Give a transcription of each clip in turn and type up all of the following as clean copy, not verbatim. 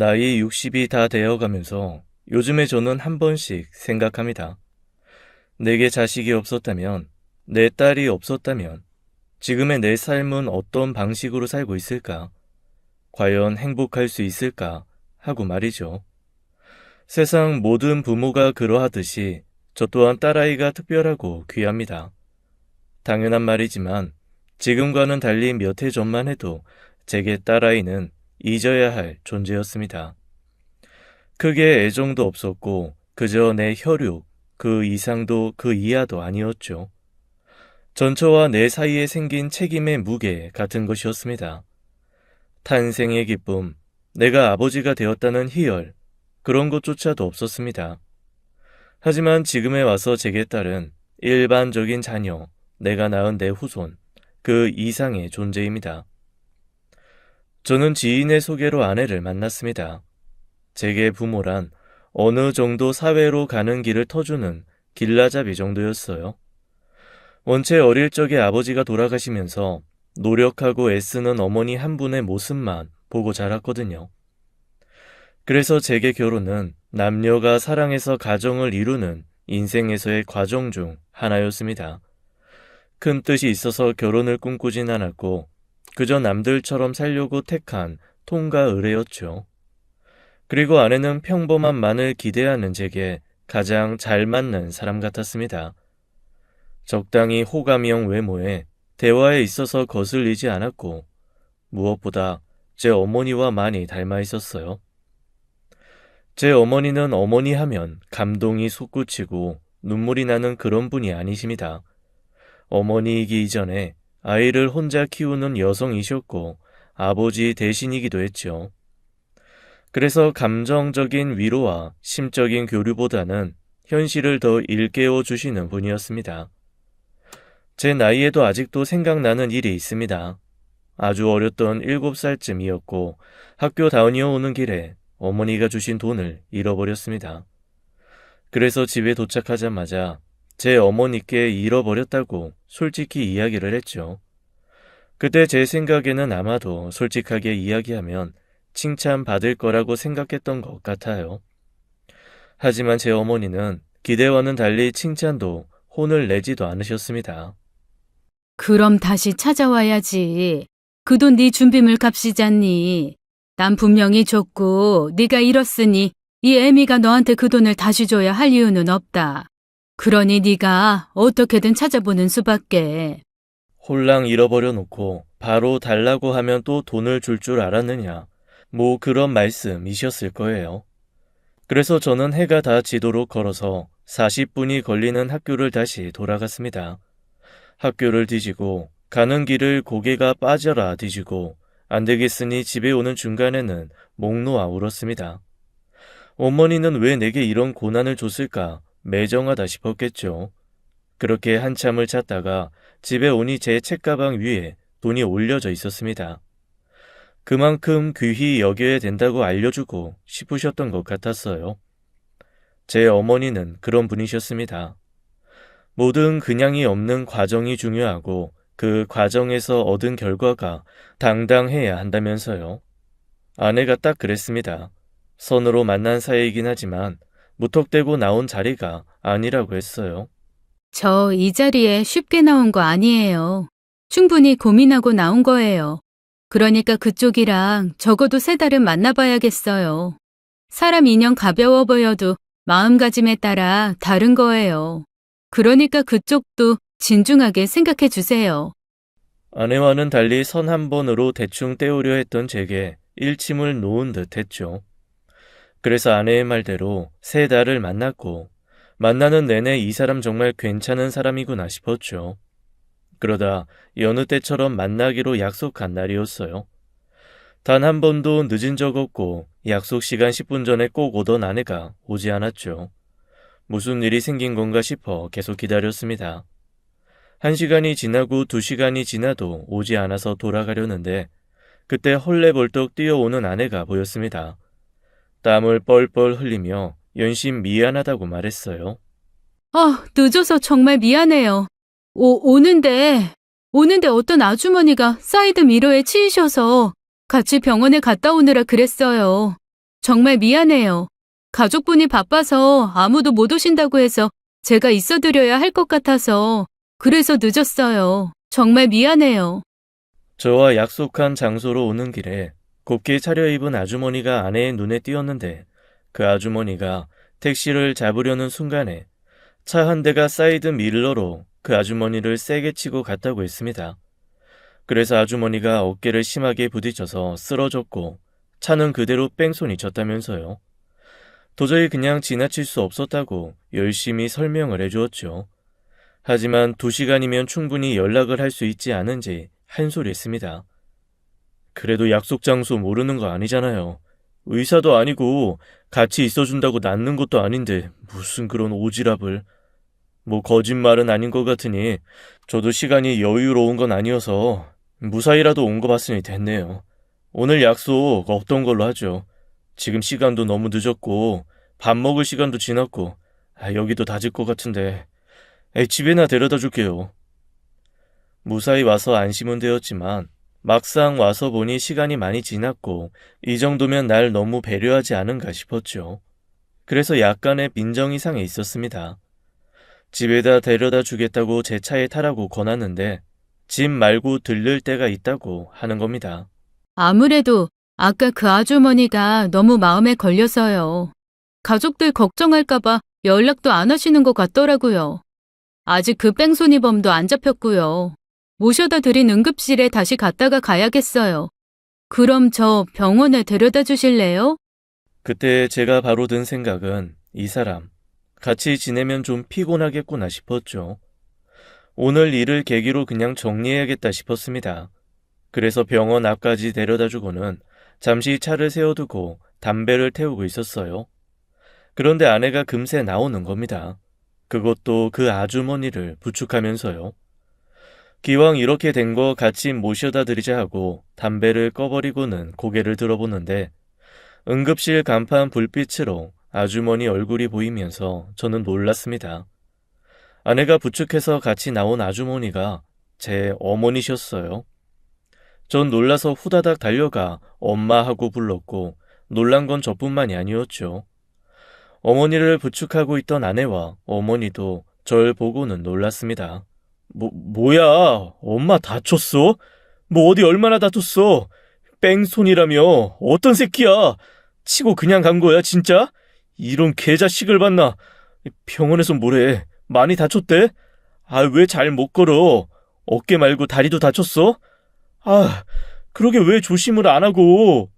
나이 60이 다 되어가면서 요즘에 저는 한 번씩 생각합니다. 내게 자식이 없었다면, 내 딸이 없었다면, 지금의 내 삶은 어떤 방식으로 살고 있을까? 과연 행복할 수 있을까? 하고 말이죠. 세상 모든 부모가 그러하듯이 저 또한 딸아이가 특별하고 귀합니다. 당연한 말이지만 지금과는 달리 몇 해 전만 해도 제게 딸아이는 잊어야 할 존재였습니다. 크게 애정도 없었고 그저 내 혈육, 그 이상도 그 이하도 아니었죠. 전처와 내 사이에 생긴 책임의 무게 같은 것이었습니다. 탄생의 기쁨, 내가 아버지가 되었다는 희열, 그런 것조차도 없었습니다. 하지만 지금에 와서 제게 딸은 일반적인 자녀, 내가 낳은 내 후손, 그 이상의 존재입니다. 저는 지인의 소개로 아내를 만났습니다. 제게 부모란 어느 정도 사회로 가는 길을 터주는 길라잡이 정도였어요. 원체 어릴 적에 아버지가 돌아가시면서 노력하고 애쓰는 어머니 한 분의 모습만 보고 자랐거든요. 그래서 제게 결혼은 남녀가 사랑해서 가정을 이루는 인생에서의 과정 중 하나였습니다. 큰 뜻이 있어서 결혼을 꿈꾸진 않았고 그저 남들처럼 살려고 택한 통과 의례였죠. 그리고 아내는 평범함만을 기대하는 제게 가장 잘 맞는 사람 같았습니다. 적당히 호감형 외모에 대화에 있어서 거슬리지 않았고 무엇보다 제 어머니와 많이 닮아 있었어요. 제 어머니는 어머니 하면 감동이 솟구치고 눈물이 나는 그런 분이 아니십니다. 어머니이기 이전에 아이를 혼자 키우는 여성이셨고 아버지 대신이기도 했죠. 그래서 감정적인 위로와 심적인 교류보다는 현실을 더 일깨워 주시는 분이었습니다. 제 나이에도 아직도 생각나는 일이 있습니다. 아주 어렸던 7살쯤이었고 학교 다녀오는 길에 어머니가 주신 돈을 잃어버렸습니다. 그래서 집에 도착하자마자 제 어머니께 잃어버렸다고 솔직히 이야기를 했죠. 그때 제 생각에는 아마도 솔직하게 이야기하면 칭찬받을 거라고 생각했던 것 같아요. 하지만 제 어머니는 기대와는 달리 칭찬도 혼을 내지도 않으셨습니다. 그럼 다시 찾아와야지. 그 돈 네 준비물 값이잖니. 난 분명히 줬고 네가 잃었으니 이 애미가 너한테 그 돈을 다시 줘야 할 이유는 없다. 그러니 네가 어떻게든 찾아보는 수밖에. 홀랑 잃어버려 놓고 바로 달라고 하면 또 돈을 줄 알았느냐. 뭐 그런 말씀이셨을 거예요. 그래서 저는 해가 다 지도록 걸어서 40분이 걸리는 학교를 다시 돌아갔습니다. 학교를 뒤지고 가는 길을 고개가 빠져라 뒤지고 안 되겠으니 집에 오는 중간에는 목 놓아 울었습니다. 어머니는 왜 내게 이런 고난을 줬을까 매정하다 싶었겠죠. 그렇게 한참을 찾다가 집에 오니 제 책가방 위에 돈이 올려져 있었습니다. 그만큼 귀히 여겨야 된다고 알려주고 싶으셨던 것 같았어요. 제 어머니는 그런 분이셨습니다. 모든 그냥이 없는 과정이 중요하고 그 과정에서 얻은 결과가 당당해야 한다면서요. 아내가 딱 그랬습니다. 선으로 만난 사이이긴 하지만 무턱대고 나온 자리가 아니라고 했어요. 저 이 자리에 쉽게 나온 거 아니에요. 충분히 고민하고 나온 거예요. 그러니까 그쪽이랑 적어도 3달은 만나봐야겠어요. 사람 인연 가벼워 보여도 마음가짐에 따라 다른 거예요. 그러니까 그쪽도 진중하게 생각해 주세요. 아내와는 달리 선 한 번으로 대충 때우려 했던 제게 일침을 놓은 듯 했죠. 그래서 아내의 말대로 3달을 만났고 만나는 내내 이 사람 정말 괜찮은 사람이구나 싶었죠. 그러다 여느 때처럼 만나기로 약속한 날이었어요. 단 한 번도 늦은 적 없고 약속 시간 10분 전에 꼭 오던 아내가 오지 않았죠. 무슨 일이 생긴 건가 싶어 계속 기다렸습니다. 1시간이 지나고 2시간이 지나도 오지 않아서 돌아가려는데 그때 헐레벌떡 뛰어오는 아내가 보였습니다. 땀을 뻘뻘 흘리며 연신 미안하다고 말했어요. 늦어서 정말 미안해요. 오는데 어떤 아주머니가 사이드 미러에 치이셔서 같이 병원에 갔다 오느라 그랬어요. 정말 미안해요. 가족분이 바빠서 아무도 못 오신다고 해서 제가 있어드려야 할 것 같아서 그래서 늦었어요. 정말 미안해요. 저와 약속한 장소로 오는 길에 곱게 차려입은 아주머니가 아내의 눈에 띄었는데 그 아주머니가 택시를 잡으려는 순간에 차 한 대가 사이드 밀러로 그 아주머니를 세게 치고 갔다고 했습니다. 그래서 아주머니가 어깨를 심하게 부딪혀서 쓰러졌고 차는 그대로 뺑소니 쳤다면서요. 도저히 그냥 지나칠 수 없었다고 열심히 설명을 해주었죠. 하지만 2시간이면 충분히 연락을 할 수 있지 않은지 한 소리 했습니다. 그래도 약속 장소 모르는 거 아니잖아요. 의사도 아니고 같이 있어준다고 낫는 것도 아닌데 무슨 그런 오지랖을. 뭐 거짓말은 아닌 것 같으니 저도 시간이 여유로운 건 아니어서 무사히라도 온 거 봤으니 됐네요. 오늘 약속 없던 걸로 하죠. 지금 시간도 너무 늦었고 밥 먹을 시간도 지났고 여기도 다질 것 같은데 집에나 데려다 줄게요. 무사히 와서 안심은 되었지만 막상 와서 보니 시간이 많이 지났고 이 정도면 날 너무 배려하지 않은가 싶었죠. 그래서 약간의 빈정이 상해 있었습니다. 집에다 데려다 주겠다고 제 차에 타라고 권하는데 집 말고 들를 데가 있다고 하는 겁니다. 아무래도 아까 그 아주머니가 너무 마음에 걸려서요. 가족들 걱정할까봐 연락도 안 하시는 것 같더라고요. 아직 그 뺑소니범도 안 잡혔고요. 모셔다 드린 응급실에 다시 갔다가 가야겠어요. 그럼 저 병원에 데려다 주실래요? 그때 제가 바로 든 생각은 이 사람, 같이 지내면 좀 피곤하겠구나 싶었죠. 오늘 일을 계기로 그냥 정리해야겠다 싶었습니다. 그래서 병원 앞까지 데려다 주고는 잠시 차를 세워두고 담배를 태우고 있었어요. 그런데 아내가 금세 나오는 겁니다. 그것도 그 아주머니를 부축하면서요. 기왕 이렇게 된 거 같이 모셔다 드리자 하고 담배를 꺼버리고는 고개를 들어보는데 응급실 간판 불빛으로 아주머니 얼굴이 보이면서 저는 놀랐습니다. 아내가 부축해서 같이 나온 아주머니가 제 어머니셨어요. 전 놀라서 후다닥 달려가 엄마 하고 불렀고 놀란 건 저뿐만이 아니었죠. 어머니를 부축하고 있던 아내와 어머니도 절 보고는 놀랐습니다. 뭐야? 엄마 다쳤어? 뭐 어디 얼마나 다쳤어? 뺑손이라며? 어떤 새끼야? 치고 그냥 간 거야, 진짜? 이런 개자식을 봤나? 병원에서 뭐래? 많이 다쳤대? 왜 잘 못 걸어? 어깨 말고 다리도 다쳤어? 그러게 왜 조심을 안 하고?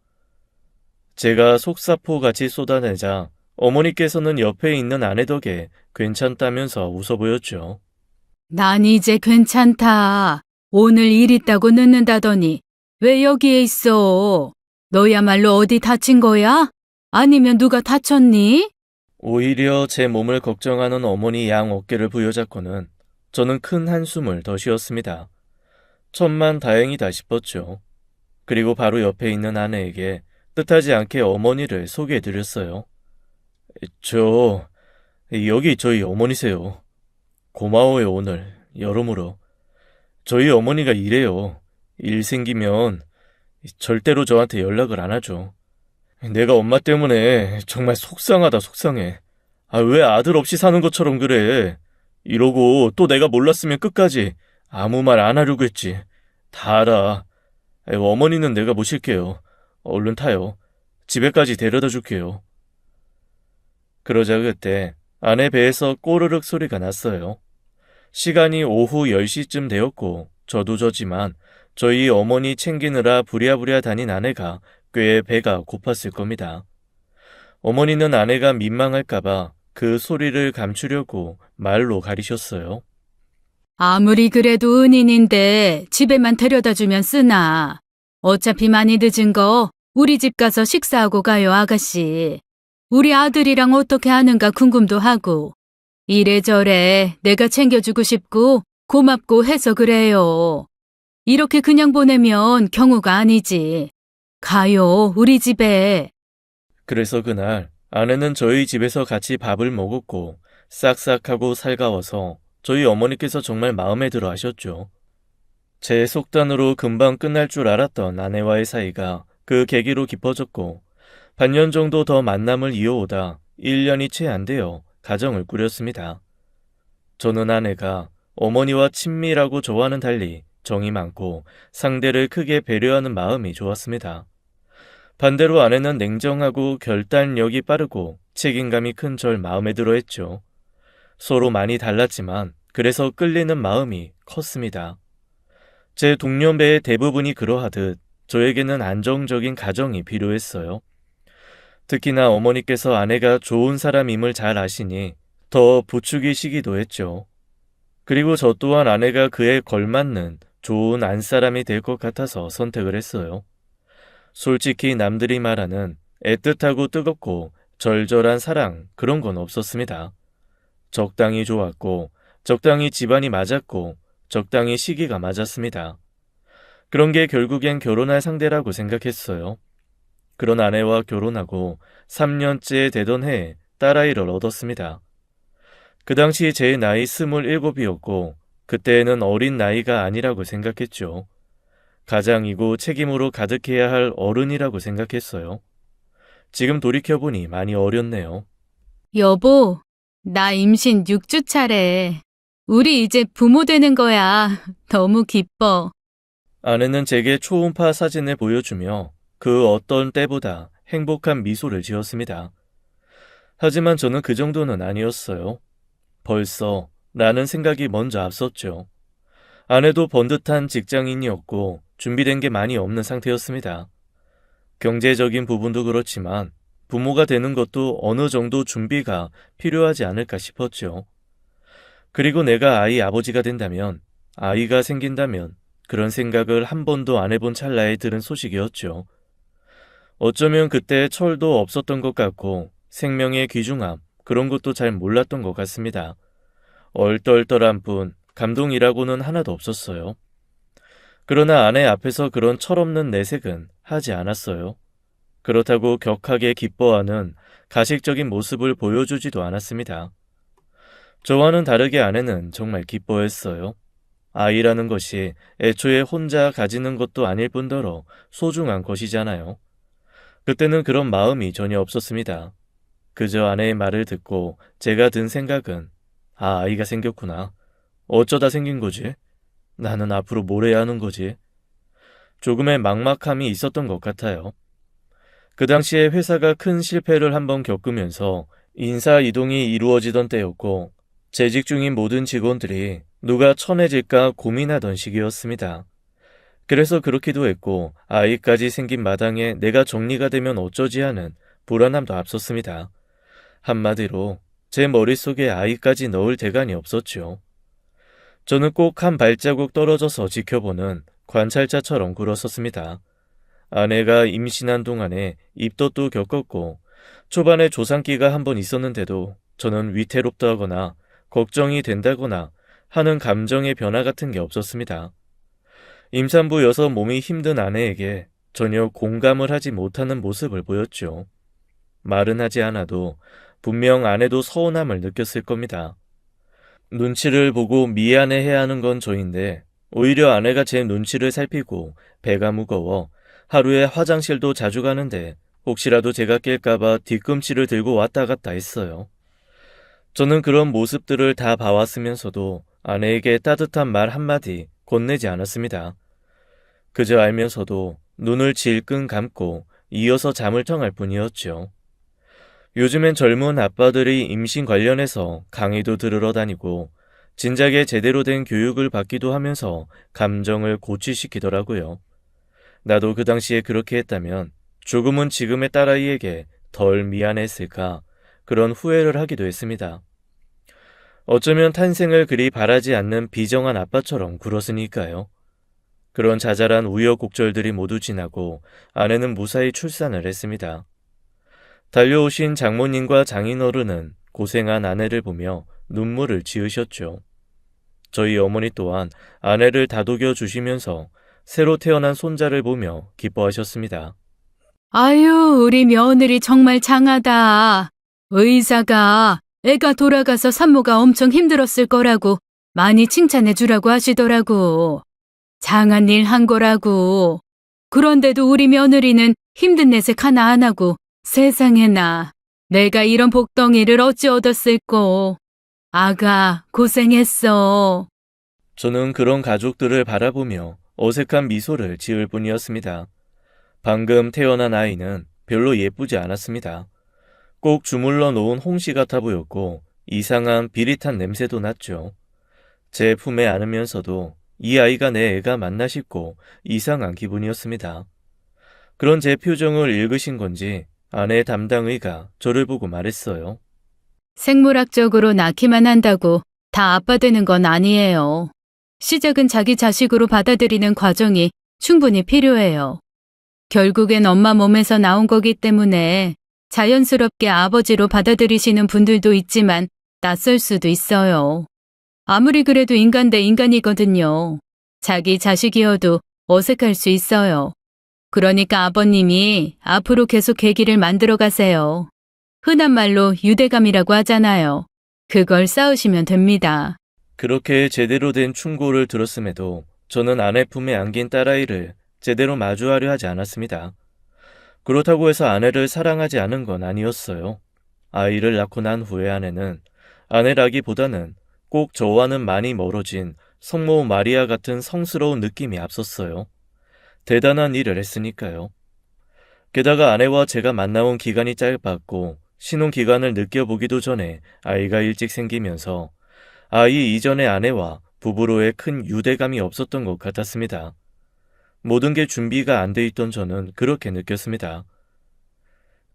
제가 속사포같이 쏟아내자 어머니께서는 옆에 있는 아내 덕에 괜찮다면서 웃어 보였죠. 난 이제 괜찮다. 오늘 일 있다고 늦는다더니 왜 여기에 있어? 너야말로 어디 다친 거야? 아니면 누가 다쳤니? 오히려 제 몸을 걱정하는 어머니 양 어깨를 부여잡고는 저는 큰 한숨을 더 쉬었습니다. 천만 다행이다 싶었죠. 그리고 바로 옆에 있는 아내에게 뜻하지 않게 어머니를 소개해드렸어요. 여기 저희 어머니세요. 고마워요, 오늘. 여러모로. 저희 어머니가 이래요. 일 생기면 절대로 저한테 연락을 안 하죠. 내가 엄마 때문에 정말 속상하다, 속상해. 왜 아들 없이 사는 것처럼 그래. 이러고 또 내가 몰랐으면 끝까지 아무 말 안 하려고 했지. 다 알아. 어머니는 내가 모실게요. 얼른 타요. 집에까지 데려다 줄게요. 그러자 그때 아내 배에서 꼬르륵 소리가 났어요. 시간이 오후 10시쯤 되었고 저도 저지만 저희 어머니 챙기느라 부랴부랴 다닌 아내가 꽤 배가 고팠을 겁니다. 어머니는 아내가 민망할까봐 그 소리를 감추려고 말로 가리셨어요. 아무리 그래도 은인인데 집에만 데려다 주면 쓰나. 어차피 많이 늦은 거 우리 집 가서 식사하고 가요, 아가씨. 우리 아들이랑 어떻게 하는가 궁금도 하고. 이래저래 내가 챙겨주고 싶고 고맙고 해서 그래요. 이렇게 그냥 보내면 경우가 아니지. 가요, 우리 집에. 그래서 그날 아내는 저희 집에서 같이 밥을 먹었고 싹싹하고 살가워서 저희 어머니께서 정말 마음에 들어 하셨죠. 제 속단으로 금방 끝날 줄 알았던 아내와의 사이가 그 계기로 깊어졌고 반년 정도 더 만남을 이어오다 1년이 채 안 되어 가정을 꾸렸습니다. 저는 아내가 어머니와 친밀하고 저와는 달리 정이 많고 상대를 크게 배려하는 마음이 좋았습니다. 반대로 아내는 냉정하고 결단력이 빠르고 책임감이 큰 절 마음에 들어 했죠. 서로 많이 달랐지만 그래서 끌리는 마음이 컸습니다. 제 동년배의 대부분이 그러하듯 저에게는 안정적인 가정이 필요했어요. 특히나 어머니께서 아내가 좋은 사람임을 잘 아시니 더 부추기시기도 했죠. 그리고 저 또한 아내가 그에 걸맞는 좋은 안사람이 될 것 같아서 선택을 했어요. 솔직히 남들이 말하는 애틋하고 뜨겁고 절절한 사랑 그런 건 없었습니다. 적당히 좋았고 적당히 집안이 맞았고 적당히 시기가 맞았습니다. 그런 게 결국엔 결혼할 상대라고 생각했어요. 그런 아내와 결혼하고 3년째 되던 해에 딸아이를 얻었습니다. 그 당시 제 나이 27이었고 그때에는 어린 나이가 아니라고 생각했죠. 가장이고 책임으로 가득해야 할 어른이라고 생각했어요. 지금 돌이켜보니 많이 어렸네요. 여보, 나 임신 6주 차래. 우리 이제 부모 되는 거야. 너무 기뻐. 아내는 제게 초음파 사진을 보여주며 그 어떤 때보다 행복한 미소를 지었습니다. 하지만 저는 그 정도는 아니었어요. 벌써 라는 생각이 먼저 앞섰죠. 아내도 번듯한 직장인이었고 준비된 게 많이 없는 상태였습니다. 경제적인 부분도 그렇지만 부모가 되는 것도 어느 정도 준비가 필요하지 않을까 싶었죠. 그리고 내가 아이 아버지가 된다면, 아이가 생긴다면 그런 생각을 한 번도 안 해본 찰나에 들은 소식이었죠. 어쩌면 그때 철도 없었던 것 같고 생명의 귀중함 그런 것도 잘 몰랐던 것 같습니다. 얼떨떨한 뿐 감동이라고는 하나도 없었어요. 그러나 아내 앞에서 그런 철없는 내색은 하지 않았어요. 그렇다고 격하게 기뻐하는 가식적인 모습을 보여주지도 않았습니다. 저와는 다르게 아내는 정말 기뻐했어요. 아이라는 것이 애초에 혼자 가지는 것도 아닐 뿐더러 소중한 것이잖아요. 그때는 그런 마음이 전혀 없었습니다. 그저 아내의 말을 듣고 제가 든 생각은 아이가 생겼구나. 어쩌다 생긴 거지? 나는 앞으로 뭘 해야 하는 거지? 조금의 막막함이 있었던 것 같아요. 그 당시에 회사가 큰 실패를 한번 겪으면서 인사 이동이 이루어지던 때였고 재직 중인 모든 직원들이 누가 천해질까 고민하던 시기였습니다. 그래서 그렇기도 했고 아이까지 생긴 마당에 내가 정리가 되면 어쩌지 하는 불안함도 앞섰습니다. 한마디로 제 머릿속에 아이까지 넣을 대간이 없었죠. 저는 꼭 한 발자국 떨어져서 지켜보는 관찰자처럼 굴었었습니다. 아내가 임신한 동안에 입덧도 겪었고 초반에 조산기가 한 번 있었는데도 저는 위태롭다거나 걱정이 된다거나 하는 감정의 변화 같은 게 없었습니다. 임산부여서 몸이 힘든 아내에게 전혀 공감을 하지 못하는 모습을 보였죠. 말은 하지 않아도 분명 아내도 서운함을 느꼈을 겁니다. 눈치를 보고 미안해해야 하는 건 저인데 오히려 아내가 제 눈치를 살피고 배가 무거워 하루에 화장실도 자주 가는데 혹시라도 제가 깰까봐 뒤꿈치를 들고 왔다 갔다 했어요. 저는 그런 모습들을 다 봐왔으면서도 아내에게 따뜻한 말 한마디 건네지 않았습니다. 그저 알면서도 눈을 질끈 감고 이어서 잠을 청할 뿐이었죠. 요즘엔 젊은 아빠들이 임신 관련해서 강의도 들으러 다니고 진작에 제대로 된 교육을 받기도 하면서 감정을 고취시키더라고요. 나도 그 당시에 그렇게 했다면 조금은 지금의 딸아이에게 덜 미안했을까 그런 후회를 하기도 했습니다. 어쩌면 탄생을 그리 바라지 않는 비정한 아빠처럼 굴었으니까요. 그런 자잘한 우여곡절들이 모두 지나고 아내는 무사히 출산을 했습니다. 달려오신 장모님과 장인어른은 고생한 아내를 보며 눈물을 지으셨죠. 저희 어머니 또한 아내를 다독여 주시면서 새로 태어난 손자를 보며 기뻐하셨습니다. 아유, 우리 며느리 정말 장하다. 의사가 애가 돌아가서 산모가 엄청 힘들었을 거라고 많이 칭찬해 주라고 하시더라고. 장한 일 한 거라고. 그런데도 우리 며느리는 힘든 내색 하나 안 하고 세상에나, 내가 이런 복덩이를 어찌 얻었을꼬. 아가, 고생했어. 저는 그런 가족들을 바라보며 어색한 미소를 지을 뿐이었습니다. 방금 태어난 아이는 별로 예쁘지 않았습니다. 꼭 주물러 놓은 홍시 같아 보였고 이상한 비릿한 냄새도 났죠. 제 품에 안으면서도 이 아이가 내 애가 맞나 싶고 이상한 기분이었습니다. 그런 제 표정을 읽으신 건지 아내 담당의가 저를 보고 말했어요. 생물학적으로 낳기만 한다고 다 아빠 되는 건 아니에요. 시작은 자기 자식으로 받아들이는 과정이 충분히 필요해요. 결국엔 엄마 몸에서 나온 거기 때문에 자연스럽게 아버지로 받아들이시는 분들도 있지만 낯설 수도 있어요. 아무리 그래도 인간 대 인간이거든요. 자기 자식이어도 어색할 수 있어요. 그러니까 아버님이 앞으로 계속 계기를 만들어 가세요. 흔한 말로 유대감이라고 하잖아요. 그걸 쌓으시면 됩니다. 그렇게 제대로 된 충고를 들었음에도 저는 아내 품에 안긴 딸아이를 제대로 마주하려 하지 않았습니다. 그렇다고 해서 아내를 사랑하지 않은 건 아니었어요. 아이를 낳고 난 후에 아내는 아내라기보다는 꼭 저와는 많이 멀어진 성모 마리아 같은 성스러운 느낌이 앞섰어요. 대단한 일을 했으니까요. 게다가 아내와 제가 만나온 기간이 짧았고 신혼 기간을 느껴보기도 전에 아이가 일찍 생기면서 아이 이전의 아내와 부부로의 큰 유대감이 없었던 것 같았습니다. 모든 게 준비가 안 돼 있던 저는 그렇게 느꼈습니다.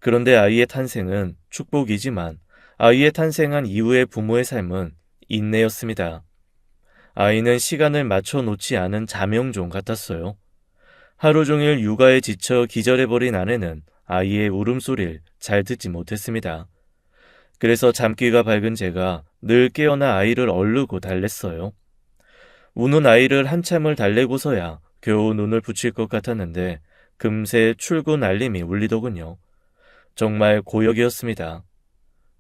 그런데 아이의 탄생은 축복이지만 아이의 탄생한 이후의 부모의 삶은 인내였습니다. 아이는 시간을 맞춰 놓지 않은 자명종 같았어요. 하루 종일 육아에 지쳐 기절해버린 아내는 아이의 울음소리를 잘 듣지 못했습니다. 그래서 잠기가 밝은 제가 늘 깨어나 아이를 얼르고 달랬어요. 우는 아이를 한참을 달래고서야 겨우 눈을 붙일 것 같았는데 금세 출근 알림이 울리더군요. 정말 고역이었습니다.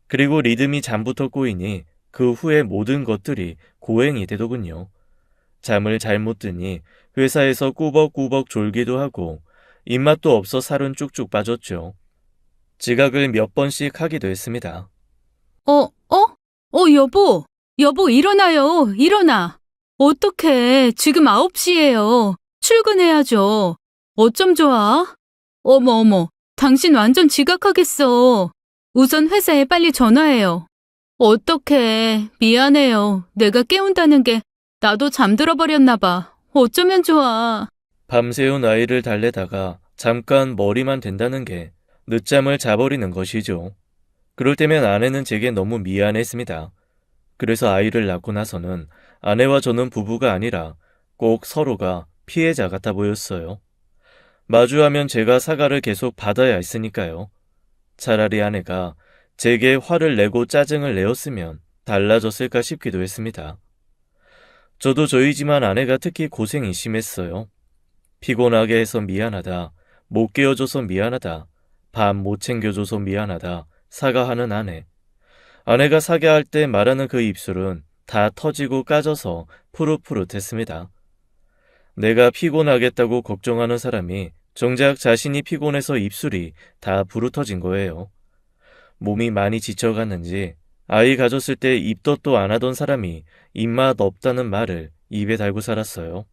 그리고 리듬이 잠부터 꼬이니 그 후에 모든 것들이 고행이 되더군요. 잠을 잘못 드니 회사에서 꾸벅꾸벅 졸기도 하고 입맛도 없어 살은 쭉쭉 빠졌죠. 지각을 몇 번씩 하기도 했습니다. 여보. 여보, 일어나요. 일어나. 어떡해. 지금 9시예요. 출근해야죠. 어쩜 좋아? 어머. 당신 완전 지각하겠어. 우선 회사에 빨리 전화해요. 어떡해. 미안해요. 내가 깨운다는 게 나도 잠들어 버렸나 봐. 어쩌면 좋아. 밤새운 아이를 달래다가 잠깐 머리만 댄다는 게 늦잠을 자버리는 것이죠. 그럴 때면 아내는 제게 너무 미안했습니다. 그래서 아이를 낳고 나서는 아내와 저는 부부가 아니라 꼭 서로가 피해자 같아 보였어요. 마주하면 제가 사과를 계속 받아야 했으니까요. 차라리 아내가 제게 화를 내고 짜증을 내었으면 달라졌을까 싶기도 했습니다. 저도 저이지만 아내가 특히 고생이 심했어요. 피곤하게 해서 미안하다, 못 깨워줘서 미안하다, 밥 못 챙겨줘서 미안하다, 사과하는 아내. 아내가 사과할 때 말하는 그 입술은 다 터지고 까져서 푸릇푸릇했습니다. 내가 피곤하겠다고 걱정하는 사람이 정작 자신이 피곤해서 입술이 다 부르터진 거예요. 몸이 많이 지쳐갔는지 아이 가졌을 때 입덧도 안 하던 사람이 입맛 없다는 말을 입에 달고 살았어요.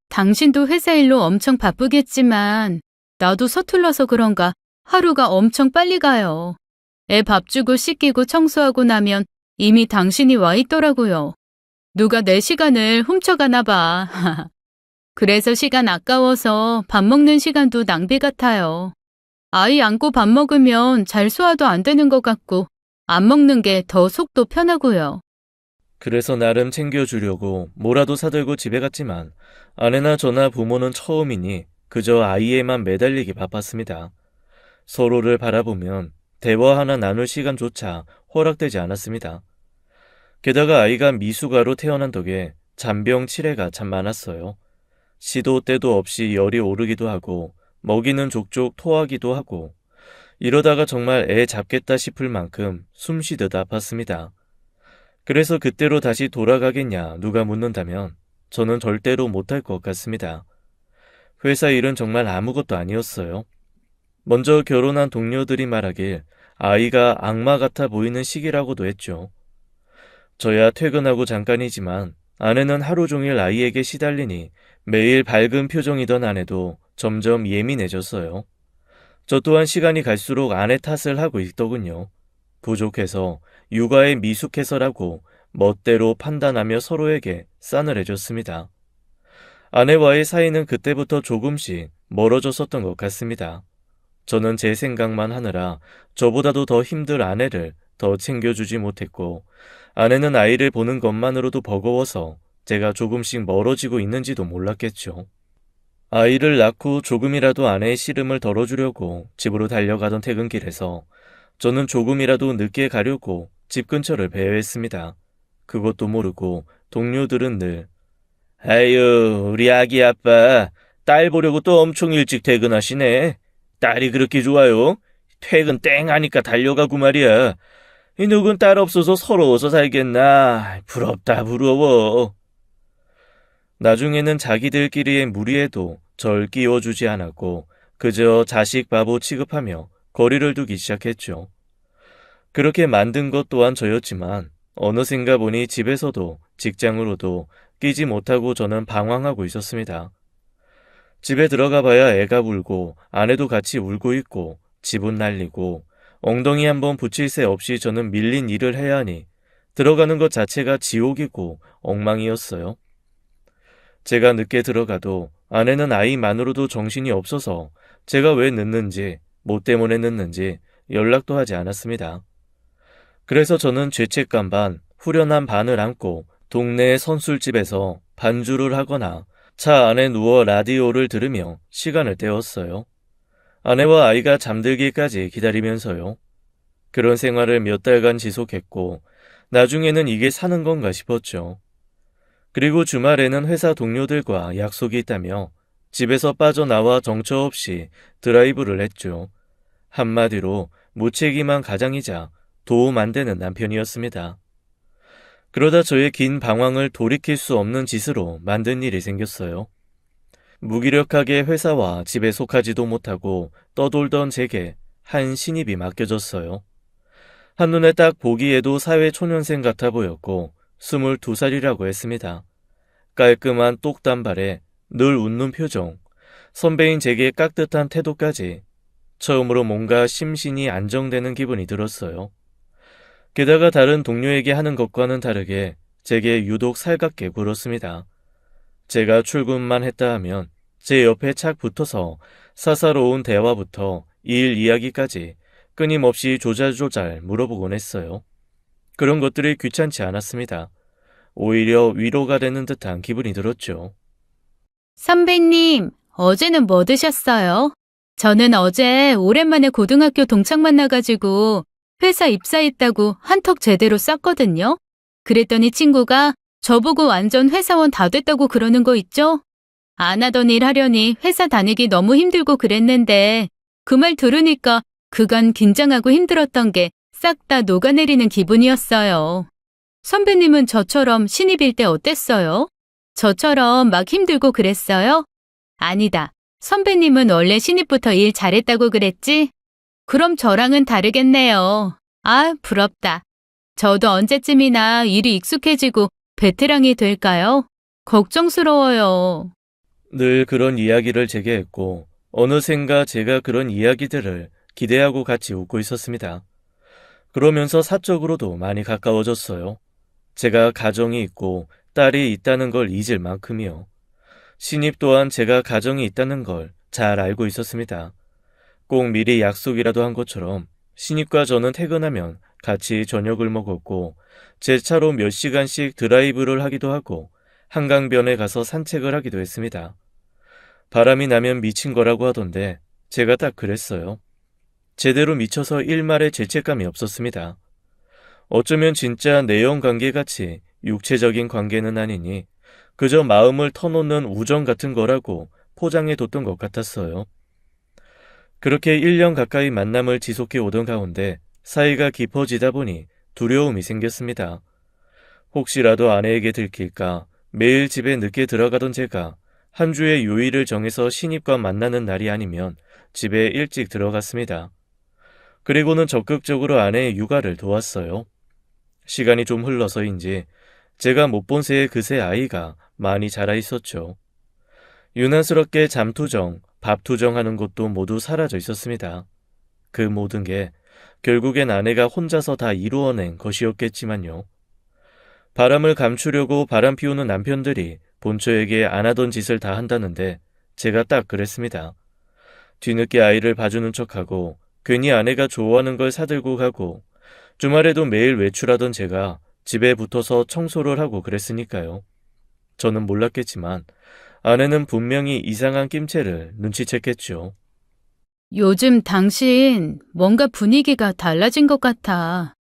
당신도 회사 일로 엄청 바쁘겠지만 나도 서툴러서 그런가 하루가 엄청 빨리 가요. 애 밥 주고 씻기고 청소하고 나면 이미 당신이 와 있더라고요. 누가 내 시간을 훔쳐가나 봐. 그래서 시간 아까워서 밥 먹는 시간도 낭비 같아요. 아이 안고 밥 먹으면 잘 소화도 안 되는 것 같고 안 먹는 게 더 속도 편하고요. 그래서 나름 챙겨주려고 뭐라도 사들고 집에 갔지만 아내나 저나 부모는 처음이니 그저 아이에만 매달리기 바빴습니다. 서로를 바라보면 대화 하나 나눌 시간조차 허락되지 않았습니다. 게다가 아이가 미숙아로 태어난 덕에 잔병 치레가 참 많았어요. 시도 때도 없이 열이 오르기도 하고 먹이는 족족 토하기도 하고 이러다가 정말 애 잡겠다 싶을 만큼 숨쉬듯 아팠습니다. 그래서 그때로 다시 돌아가겠냐 누가 묻는다면 저는 절대로 못할 것 같습니다. 회사 일은 정말 아무것도 아니었어요. 먼저 결혼한 동료들이 말하길 아이가 악마 같아 보이는 시기라고도 했죠. 저야 퇴근하고 잠깐이지만 아내는 하루 종일 아이에게 시달리니 매일 밝은 표정이던 아내도 점점 예민해졌어요. 저 또한 시간이 갈수록 아내 탓을 하고 있더군요. 부족해서, 육아에 미숙해서라고 멋대로 판단하며 서로에게 싸늘해졌습니다. 아내와의 사이는 그때부터 조금씩 멀어졌었던 것 같습니다. 저는 제 생각만 하느라 저보다도 더 힘들 아내를 더 챙겨주지 못했고, 아내는 아이를 보는 것만으로도 버거워서 제가 조금씩 멀어지고 있는지도 몰랐겠죠. 아이를 낳고 조금이라도 아내의 시름을 덜어주려고 집으로 달려가던 퇴근길에서 저는 조금이라도 늦게 가려고 집 근처를 배회했습니다. 그것도 모르고 동료들은 늘 아유, 우리 아기 아빠 딸 보려고 또 엄청 일찍 퇴근하시네. 딸이 그렇게 좋아요? 퇴근 땡 하니까 달려가고 말이야. 이 누군 딸 없어서 서러워서 살겠나. 부럽다 부러워. 나중에는 자기들끼리의 무리에도 절 끼워주지 않았고 그저 자식 바보 취급하며 거리를 두기 시작했죠. 그렇게 만든 것 또한 저였지만 어느샌가 보니 집에서도 직장으로도 끼지 못하고 저는 방황하고 있었습니다. 집에 들어가 봐야 애가 울고 아내도 같이 울고 있고 집은 난리고 엉덩이 한번 붙일 새 없이 저는 밀린 일을 해야 하니 들어가는 것 자체가 지옥이고 엉망이었어요. 제가 늦게 들어가도 아내는 아이만으로도 정신이 없어서 제가 왜 늦는지, 뭐 때문에 늦는지 연락도 하지 않았습니다. 그래서 저는 죄책감 반, 후련한 반을 안고 동네 선술집에서 반주를 하거나 차 안에 누워 라디오를 들으며 시간을 때웠어요. 아내와 아이가 잠들기까지 기다리면서요. 그런 생활을 몇 달간 지속했고 나중에는 이게 사는 건가 싶었죠. 그리고 주말에는 회사 동료들과 약속이 있다며 집에서 빠져나와 정처 없이 드라이브를 했죠. 한마디로 무책임한 가장이자 도움 안 되는 남편이었습니다. 그러다 저의 긴 방황을 돌이킬 수 없는 짓으로 만든 일이 생겼어요. 무기력하게 회사와 집에 속하지도 못하고 떠돌던 제게 한 신입이 맡겨졌어요. 한눈에 딱 보기에도 사회초년생 같아 보였고 22살이라고 했습니다. 깔끔한 똑단발에 늘 웃는 표정, 선배인 제게 깍듯한 태도까지 처음으로 뭔가 심신이 안정되는 기분이 들었어요. 게다가 다른 동료에게 하는 것과는 다르게 제게 유독 살갑게 굴었습니다. 제가 출근만 했다 하면 제 옆에 착 붙어서 사사로운 대화부터 일 이야기까지 끊임없이 조잘조잘 물어보곤 했어요. 그런 것들이 귀찮지 않았습니다. 오히려 위로가 되는 듯한 기분이 들었죠. 선배님, 어제는 뭐 드셨어요? 저는 어제 오랜만에 고등학교 동창 만나가지고 회사 입사했다고 한턱 제대로 쌌거든요. 그랬더니 친구가 저보고 완전 회사원 다 됐다고 그러는 거 있죠? 안 하던 일 하려니 회사 다니기 너무 힘들고 그랬는데 그 말 들으니까 그간 긴장하고 힘들었던 게 싹 다 녹아내리는 기분이었어요. 선배님은 저처럼 신입일 때 어땠어요? 저처럼 막 힘들고 그랬어요? 아니다. 선배님은 원래 신입부터 일 잘했다고 그랬지? 그럼 저랑은 다르겠네요. 아, 부럽다. 저도 언제쯤이나 일이 익숙해지고 베테랑이 될까요? 걱정스러워요. 늘 그런 이야기를 제게 했고 어느샌가 제가 그런 이야기들을 기대하고 같이 웃고 있었습니다. 그러면서 사적으로도 많이 가까워졌어요. 제가 가정이 있고 딸이 있다는 걸 잊을 만큼이요. 신입 또한 제가 가정이 있다는 걸 잘 알고 있었습니다. 꼭 미리 약속이라도 한 것처럼 신입과 저는 퇴근하면 같이 저녁을 먹었고 제 차로 몇 시간씩 드라이브를 하기도 하고 한강변에 가서 산책을 하기도 했습니다. 바람이 나면 미친 거라고 하던데 제가 딱 그랬어요. 제대로 미쳐서 일말의 죄책감이 없었습니다. 어쩌면 진짜 내연관계같이 육체적인 관계는 아니니 그저 마음을 터놓는 우정 같은 거라고 포장해뒀던 것 같았어요. 그렇게 1년 가까이 만남을 지속해 오던 가운데 사이가 깊어지다 보니 두려움이 생겼습니다. 혹시라도 아내에게 들킬까 매일 집에 늦게 들어가던 제가 한 주의 요일을 정해서 신입과 만나는 날이 아니면 집에 일찍 들어갔습니다. 그리고는 적극적으로 아내의 육아를 도왔어요. 시간이 좀 흘러서인지 제가 못 본 새에 그새 아이가 많이 자라 있었죠. 유난스럽게 잠투정, 밥투정하는 것도 모두 사라져 있었습니다. 그 모든 게 결국엔 아내가 혼자서 다 이루어낸 것이었겠지만요. 바람을 감추려고 바람 피우는 남편들이 본처에게 안 하던 짓을 다 한다는데 제가 딱 그랬습니다. 뒤늦게 아이를 봐주는 척하고 괜히 아내가 좋아하는 걸 사들고 가고 주말에도 매일 외출하던 제가 집에 붙어서 청소를 하고 그랬으니까요. 저는 몰랐겠지만 아내는 분명히 이상한 낌새를 눈치챘겠죠. 요즘 당신 뭔가 분위기가 달라진 것 같아.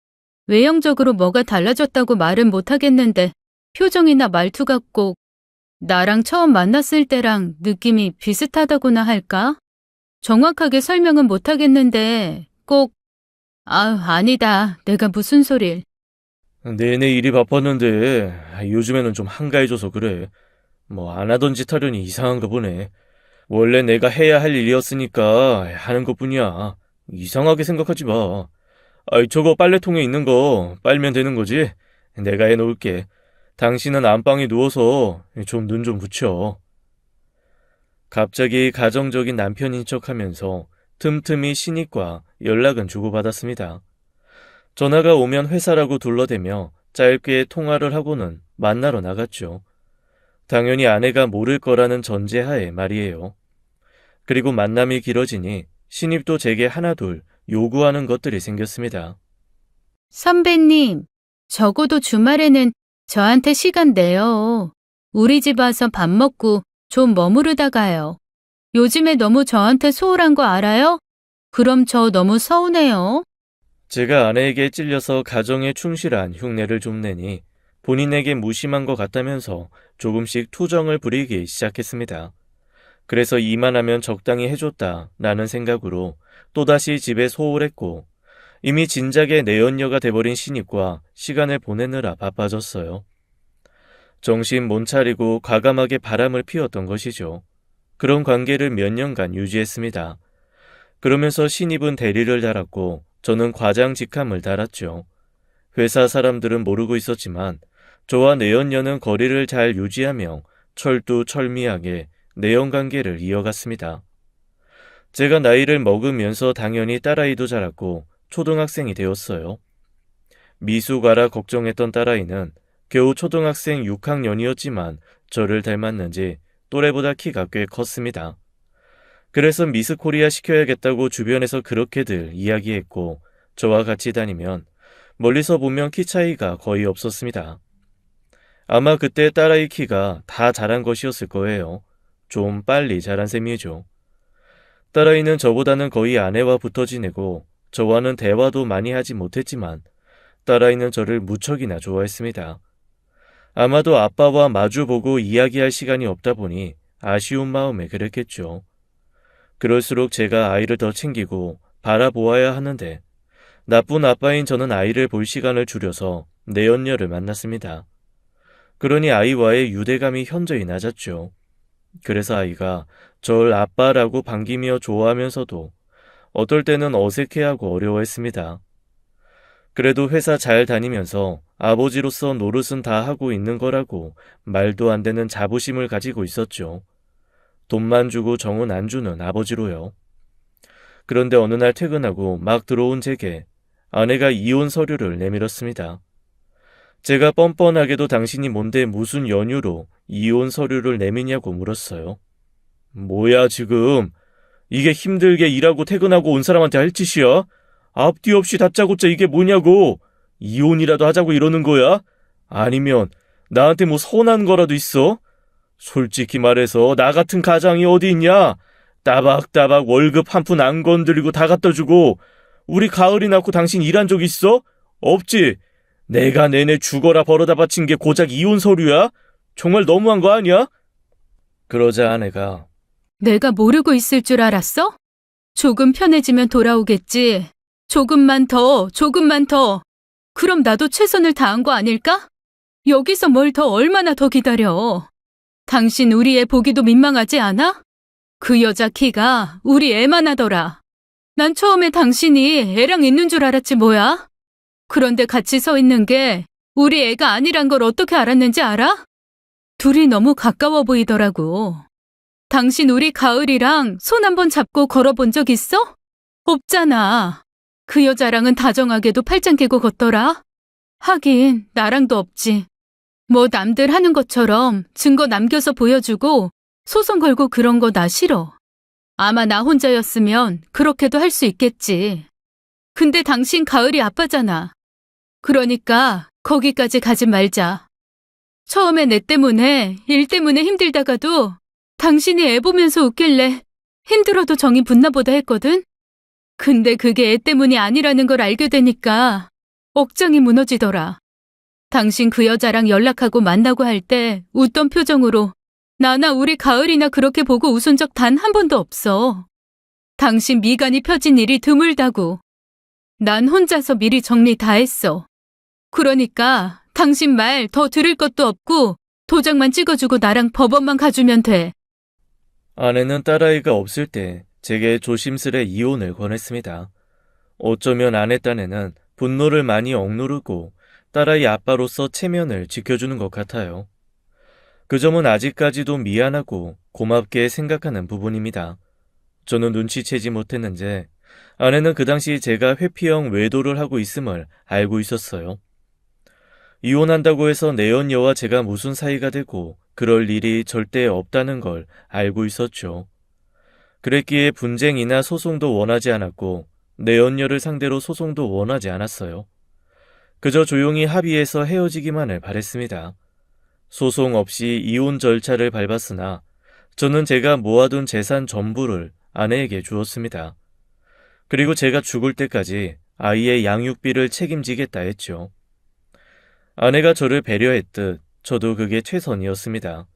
외형적으로 뭐가 달라졌다고 말은 못하겠는데 표정이나 말투가 꼭 나랑 처음 만났을 때랑 느낌이 비슷하다고나 할까? 정확하게 설명은 못하겠는데 꼭 아니다. 내가 무슨 소릴. 내내 일이 바빴는데 요즘에는 좀 한가해져서 그래. 뭐 안 하던 짓 하려니 이상한가 보네. 원래 내가 해야 할 일이었으니까 하는 것뿐이야. 이상하게 생각하지 마. 저거 빨래통에 있는 거 빨면 되는 거지? 내가 해놓을게. 당신은 안방에 누워서 좀 눈 좀 붙여. 갑자기 가정적인 남편인 척하면서 틈틈이 신입과 연락은 주고받았습니다. 전화가 오면 회사라고 둘러대며 짧게 통화를 하고는 만나러 나갔죠. 당연히 아내가 모를 거라는 전제하에 말이에요. 그리고 만남이 길어지니 신입도 제게 하나둘 요구하는 것들이 생겼습니다. 선배님, 적어도 주말에는 저한테 시간 내요. 우리 집 와서 밥 먹고 좀 머무르다 가요. 요즘에 너무 저한테 소홀한 거 알아요? 그럼 저 너무 서운해요. 제가 아내에게 찔려서 가정에 충실한 흉내를 좀 내니 본인에게 무심한 것 같다면서 조금씩 투정을 부리기 시작했습니다. 그래서 이만하면 적당히 해줬다라는 생각으로 또다시 집에 소홀했고 이미 진작에 내연녀가 돼버린 신입과 시간을 보내느라 바빠졌어요. 정신 못 차리고 과감하게 바람을 피웠던 것이죠. 그런 관계를 몇 년간 유지했습니다. 그러면서 신입은 대리를 달았고 저는 과장 직함을 달았죠. 회사 사람들은 모르고 있었지만 저와 내연녀는 거리를 잘 유지하며 철두철미하게 내연관계를 이어갔습니다. 제가 나이를 먹으면서 당연히 딸아이도 자랐고 초등학생이 되었어요. 미숙아라 걱정했던 딸아이는 겨우 초등학생 6학년이었지만 저를 닮았는지 또래보다 키가 꽤 컸습니다. 그래서 미스코리아 시켜야겠다고 주변에서 그렇게들 이야기했고 저와 같이 다니면 멀리서 보면 키 차이가 거의 없었습니다. 아마 그때 딸아이 키가 다 자란 것이었을 거예요. 좀 빨리 자란 셈이죠. 딸아이는 저보다는 거의 아내와 붙어 지내고 저와는 대화도 많이 하지 못했지만 딸아이는 저를 무척이나 좋아했습니다. 아마도 아빠와 마주보고 이야기할 시간이 없다 보니 아쉬운 마음에 그랬겠죠. 그럴수록 제가 아이를 더 챙기고 바라보아야 하는데 나쁜 아빠인 저는 아이를 볼 시간을 줄여서 내연녀를 만났습니다. 그러니 아이와의 유대감이 현저히 낮았죠. 그래서 아이가 절 아빠라고 반기며 좋아하면서도 어떨 때는 어색해하고 어려워했습니다. 그래도 회사 잘 다니면서 아버지로서 노릇은 다 하고 있는 거라고 말도 안 되는 자부심을 가지고 있었죠. 돈만 주고 정은 안 주는 아버지로요. 그런데 어느 날 퇴근하고 막 들어온 제게 아내가 이혼 서류를 내밀었습니다. 제가 뻔뻔하게도 당신이 뭔데 무슨 연유로 이혼 서류를 내미냐고 물었어요. 뭐야 지금? 이게 힘들게 일하고 퇴근하고 온 사람한테 할 짓이야? 앞뒤 없이 다짜고짜 이게 뭐냐고. 이혼이라도 하자고 이러는 거야? 아니면 나한테 뭐 서운한 거라도 있어? 솔직히 말해서 나 같은 가장이 어디 있냐? 따박따박 월급 한 푼 안 건드리고 다 갖다 주고 우리 가을이 낳고 당신 일한 적 있어? 없지? 내가 내내 죽어라 벌어다 바친 게 고작 이혼 서류야? 정말 너무한 거 아니야? 그러자 아내가 내가 모르고 있을 줄 알았어? 조금 편해지면 돌아오겠지. 조금만 더, 조금만 더. 그럼 나도 최선을 다한 거 아닐까? 여기서 뭘 더 얼마나 더 기다려. 당신 우리 애 보기도 민망하지 않아? 그 여자 키가 우리 애만 하더라. 난 처음에 당신이 애랑 있는 줄 알았지 뭐야? 그런데 같이 서 있는 게 우리 애가 아니란 걸 어떻게 알았는지 알아? 둘이 너무 가까워 보이더라고. 당신 우리 가을이랑 손 한번 잡고 걸어본 적 있어? 없잖아. 그 여자랑은 다정하게도 팔짱 끼고 걷더라. 하긴 나랑도 없지. 뭐 남들 하는 것처럼 증거 남겨서 보여주고 소송 걸고 그런 거 나 싫어. 아마 나 혼자였으면 그렇게도 할 수 있겠지. 근데 당신 가을이 아빠잖아. 그러니까 거기까지 가지 말자. 처음에 내 때문에, 일 때문에 힘들다가도 당신이 애 보면서 웃길래 힘들어도 정이 붙나 보다 했거든? 근데 그게 애 때문이 아니라는 걸 알게 되니까 억장이 무너지더라. 당신 그 여자랑 연락하고 만나고 할 때 웃던 표정으로 나나 우리 가을이나 그렇게 보고 웃은 적 단 한 번도 없어. 당신 미간이 펴진 일이 드물다고. 난 혼자서 미리 정리 다 했어. 그러니까 당신 말 더 들을 것도 없고 도장만 찍어주고 나랑 법원만 가주면 돼. 아내는 딸아이가 없을 때 제게 조심스레 이혼을 권했습니다. 어쩌면 아내 딴에는 분노를 많이 억누르고 딸아이 아빠로서 체면을 지켜주는 것 같아요. 그 점은 아직까지도 미안하고 고맙게 생각하는 부분입니다. 저는 눈치채지 못했는지 아내는 그 당시 제가 회피형 외도를 하고 있음을 알고 있었어요. 이혼한다고 해서 내연녀와 제가 무슨 사이가 되고 그럴 일이 절대 없다는 걸 알고 있었죠. 그랬기에 분쟁이나 소송도 원하지 않았고 내연녀를 상대로 소송도 원하지 않았어요. 그저 조용히 합의해서 헤어지기만을 바랬습니다. 소송 없이 이혼 절차를 밟았으나 저는 제가 모아둔 재산 전부를 아내에게 주었습니다. 그리고 제가 죽을 때까지 아이의 양육비를 책임지겠다 했죠. 아내가 저를 배려했듯 저도 그게 최선이었습니다.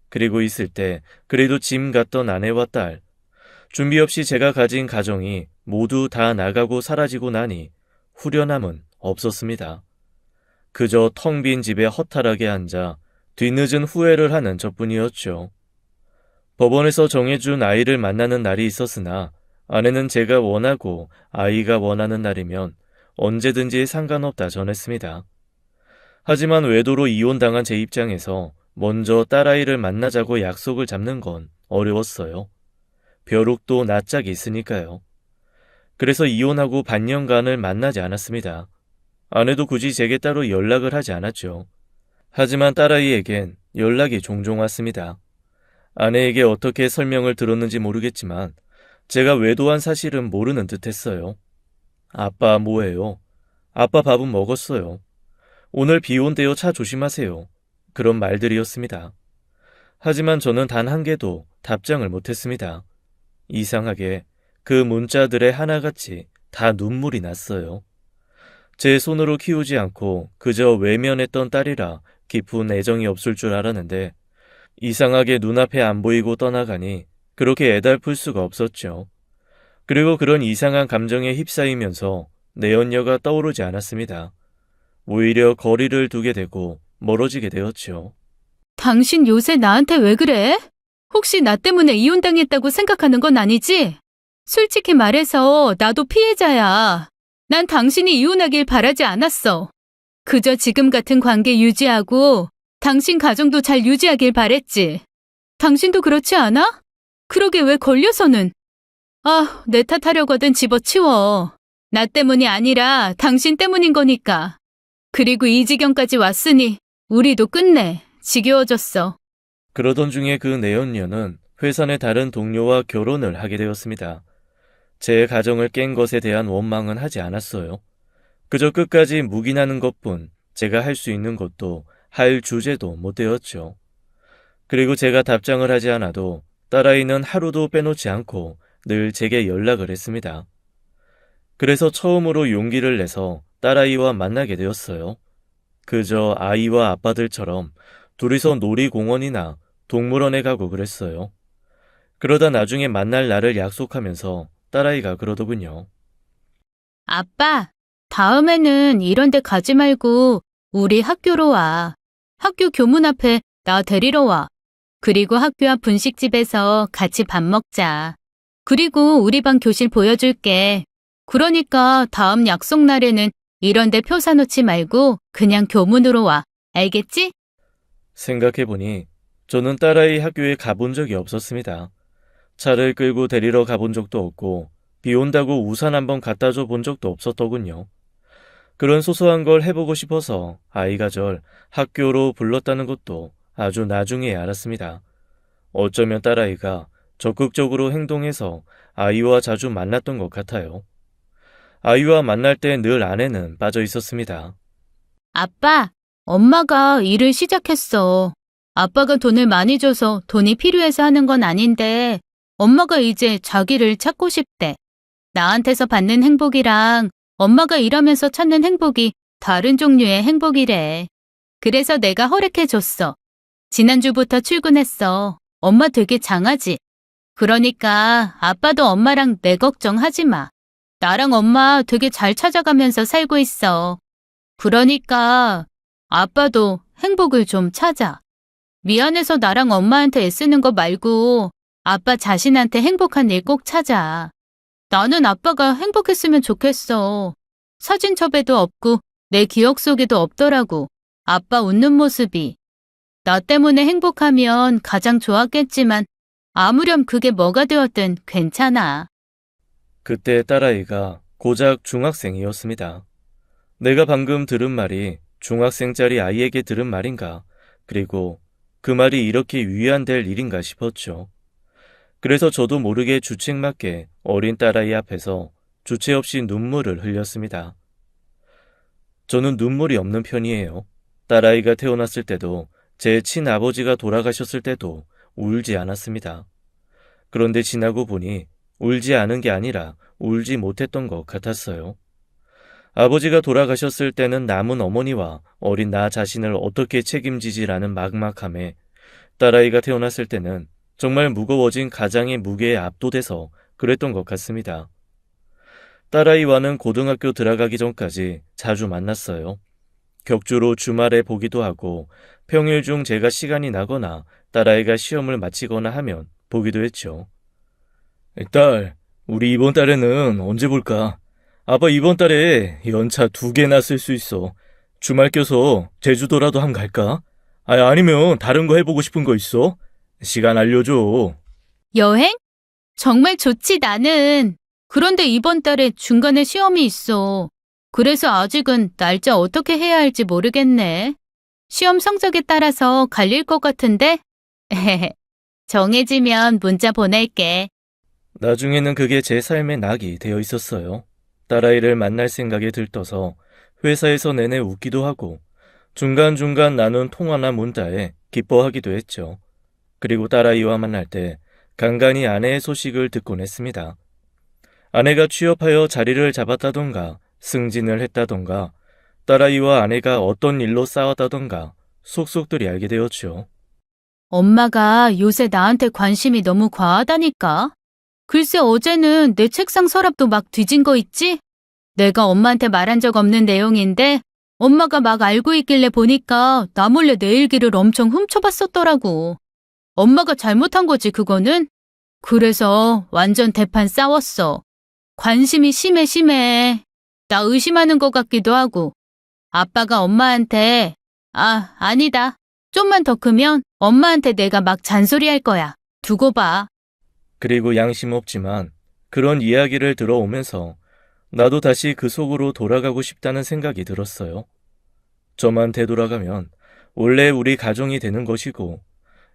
그리고 있을 때 그래도 짐 같던 아내와 딸, 준비 없이 제가 가진 가정이 모두 다 나가고 사라지고 나니 후련함은 없었습니다. 그저 텅 빈 집에 허탈하게 앉아 뒤늦은 후회를 하는 저뿐이었죠. 법원에서 정해준 아이를 만나는 날이 있었으나 아내는 제가 원하고 아이가 원하는 날이면 언제든지 상관없다 전했습니다. 하지만 외도로 이혼당한 제 입장에서 먼저 딸아이를 만나자고 약속을 잡는 건 어려웠어요. 벼룩도 낯짝이 있으니까요. 그래서 이혼하고 반년간을 만나지 않았습니다. 아내도 굳이 제게 따로 연락을 하지 않았죠. 하지만 딸아이에겐 연락이 종종 왔습니다. 아내에게 어떻게 설명을 들었는지 모르겠지만 제가 외도한 사실은 모르는 듯 했어요. 아빠 뭐해요? 아빠 밥은 먹었어요. 오늘 비 온대요. 차 조심하세요. 그런 말들이었습니다. 하지만 저는 단 한 개도 답장을 못했습니다. 이상하게 그 문자들의 하나같이 다 눈물이 났어요. 제 손으로 키우지 않고 그저 외면했던 딸이라 깊은 애정이 없을 줄 알았는데 이상하게 눈앞에 안 보이고 떠나가니 그렇게 애달플 수가 없었죠. 그리고 그런 이상한 감정에 휩싸이면서 내연녀가 떠오르지 않았습니다. 오히려 거리를 두게 되고 멀어지게 되었죠. 당신 요새 나한테 왜 그래? 혹시 나 때문에 이혼당했다고 생각하는 건 아니지? 솔직히 말해서 나도 피해자야. 난 당신이 이혼하길 바라지 않았어. 그저 지금 같은 관계 유지하고 당신 가정도 잘 유지하길 바랬지. 당신도 그렇지 않아? 그러게 왜 걸려서는. 내 탓하려거든 집어치워. 나 때문이 아니라 당신 때문인 거니까. 그리고 이 지경까지 왔으니 우리도 끝내. 지겨워졌어. 그러던 중에 그 내연녀는 회사 내 다른 동료와 결혼을 하게 되었습니다. 제 가정을 깬 것에 대한 원망은 하지 않았어요. 그저 끝까지 묵인하는 것뿐 제가 할 수 있는 것도 할 주제도 못 되었죠. 그리고 제가 답장을 하지 않아도 딸아이는 하루도 빼놓지 않고 늘 제게 연락을 했습니다. 그래서 처음으로 용기를 내서 딸아이와 만나게 되었어요. 그저 아이와 아빠들처럼 둘이서 놀이공원이나 동물원에 가고 그랬어요. 그러다 나중에 만날 날을 약속하면서 딸아이가 그러더군요. 아빠, 다음에는 이런 데 가지 말고 우리 학교로 와. 학교 교문 앞에 나 데리러 와. 그리고 학교 앞 분식집에서 같이 밥 먹자. 그리고 우리 반 교실 보여줄게. 그러니까 다음 약속 날에는 이런 데 표 사놓지 말고 그냥 교문으로 와. 알겠지? 생각해보니 저는 딸아이 학교에 가본 적이 없었습니다. 차를 끌고 데리러 가본 적도 없고 비 온다고 우산 한번 갖다 줘 본 적도 없었더군요. 그런 소소한 걸 해보고 싶어서 아이가 절 학교로 불렀다는 것도 아주 나중에 알았습니다. 어쩌면 딸아이가 적극적으로 행동해서 아이와 자주 만났던 것 같아요. 아이와 만날 때 늘 아내는 빠져 있었습니다. 아빠, 엄마가 일을 시작했어. 아빠가 돈을 많이 줘서 돈이 필요해서 하는 건 아닌데 엄마가 이제 자기를 찾고 싶대. 나한테서 받는 행복이랑 엄마가 일하면서 찾는 행복이 다른 종류의 행복이래. 그래서 내가 허락해줬어. 지난주부터 출근했어. 엄마 되게 장하지? 그러니까 아빠도 엄마랑 내 걱정하지 마. 나랑 엄마 되게 잘 찾아가면서 살고 있어. 그러니까 아빠도 행복을 좀 찾아. 미안해서 나랑 엄마한테 애쓰는 거 말고 아빠 자신한테 행복한 일 꼭 찾아. 나는 아빠가 행복했으면 좋겠어. 사진첩에도 없고 내 기억 속에도 없더라고. 아빠 웃는 모습이. 나 때문에 행복하면 가장 좋았겠지만 아무렴 그게 뭐가 되었든 괜찮아. 그때 딸아이가 고작 중학생이었습니다. 내가 방금 들은 말이 중학생짜리 아이에게 들은 말인가, 그리고 그 말이 이렇게 위안될 일인가 싶었죠. 그래서 저도 모르게 주책맞게 어린 딸아이 앞에서 주체 없이 눈물을 흘렸습니다. 저는 눈물이 없는 편이에요. 딸아이가 태어났을 때도 제 친아버지가 돌아가셨을 때도 울지 않았습니다. 그런데 지나고 보니 울지 않은 게 아니라 울지 못했던 것 같았어요. 아버지가 돌아가셨을 때는 남은 어머니와 어린 나 자신을 어떻게 책임지지라는 막막함에, 딸아이가 태어났을 때는 정말 무거워진 가장의 무게에 압도돼서 그랬던 것 같습니다. 딸아이와는 고등학교 들어가기 전까지 자주 만났어요. 격주로 주말에 보기도 하고 평일 중 제가 시간이 나거나 딸아이가 시험을 마치거나 하면 보기도 했죠. 딸, 우리 이번 달에는 언제 볼까? 아빠 이번 달에 연차 2개나 쓸 수 있어. 주말 껴서 제주도라도 한 갈까? 아니면 다른 거 해보고 싶은 거 있어? 시간 알려줘. 여행? 정말 좋지 나는. 그런데 이번 달에 중간에 시험이 있어. 그래서 아직은 날짜 어떻게 해야 할지 모르겠네. 시험 성적에 따라서 갈릴 것 같은데? 정해지면 문자 보낼게. 나중에는 그게 제 삶의 낙이 되어 있었어요. 딸아이를 만날 생각에 들떠서 회사에서 내내 웃기도 하고 중간중간 나눈 통화나 문자에 기뻐하기도 했죠. 그리고 딸아이와 만날 때 간간히 아내의 소식을 듣곤 했습니다. 아내가 취업하여 자리를 잡았다던가 승진을 했다던가 딸아이와 아내가 어떤 일로 싸웠다던가 속속들이 알게 되었죠. 엄마가 요새 나한테 관심이 너무 과하다니까. 글쎄 어제는 내 책상 서랍도 막 뒤진 거 있지? 내가 엄마한테 말한 적 없는 내용인데 엄마가 막 알고 있길래 보니까 나 몰래 내 일기를 엄청 훔쳐봤었더라고. 엄마가 잘못한 거지 그거는? 그래서 완전 대판 싸웠어. 관심이 심해. 나 의심하는 것 같기도 하고. 아빠가 엄마한테 아니다. 좀만 더 크면 엄마한테 내가 막 잔소리할 거야. 두고 봐. 그리고 양심 없지만 그런 이야기를 들어오면서 나도 다시 그 속으로 돌아가고 싶다는 생각이 들었어요. 저만 되돌아가면 원래 우리 가정이 되는 것이고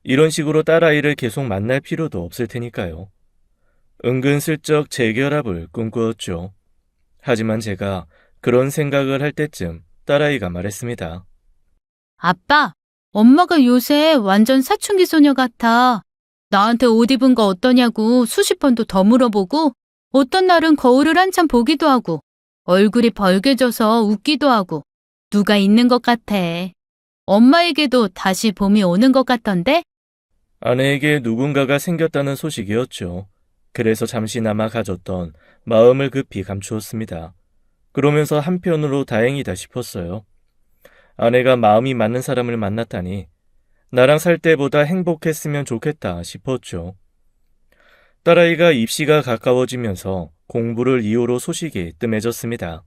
이런 식으로 딸아이를 계속 만날 필요도 없을 테니까요. 은근슬쩍 재결합을 꿈꾸었죠. 하지만 제가 그런 생각을 할 때쯤 딸아이가 말했습니다. 아빠, 엄마가 요새 완전 사춘기 소녀 같아. 나한테 옷 입은 거 어떠냐고 수십 번도 더 물어보고 어떤 날은 거울을 한참 보기도 하고 얼굴이 벌개져서 웃기도 하고 누가 있는 것 같아. 엄마에게도 다시 봄이 오는 것 같던데? 아내에게 누군가가 생겼다는 소식이었죠. 그래서 잠시나마 가졌던 마음을 급히 감추었습니다. 그러면서 한편으로 다행이다 싶었어요. 아내가 마음이 맞는 사람을 만났다니 나랑 살 때보다 행복했으면 좋겠다 싶었죠. 딸아이가 입시가 가까워지면서 공부를 이유로 소식이 뜸해졌습니다.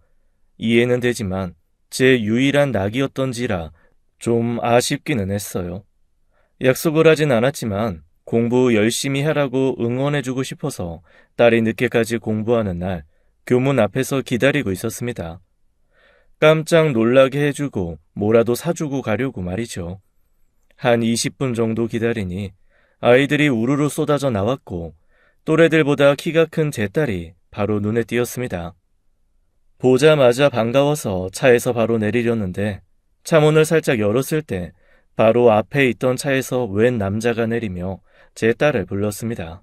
이해는 되지만 제 유일한 낙이었던지라 좀 아쉽기는 했어요. 약속을 하진 않았지만 공부 열심히 하라고 응원해주고 싶어서 딸이 늦게까지 공부하는 날 교문 앞에서 기다리고 있었습니다. 깜짝 놀라게 해주고 뭐라도 사주고 가려고 말이죠. 한 20분 정도 기다리니 아이들이 우르르 쏟아져 나왔고 또래들보다 키가 큰 제 딸이 바로 눈에 띄었습니다. 보자마자 반가워서 차에서 바로 내리려는데 차문을 살짝 열었을 때 바로 앞에 있던 차에서 웬 남자가 내리며 제 딸을 불렀습니다.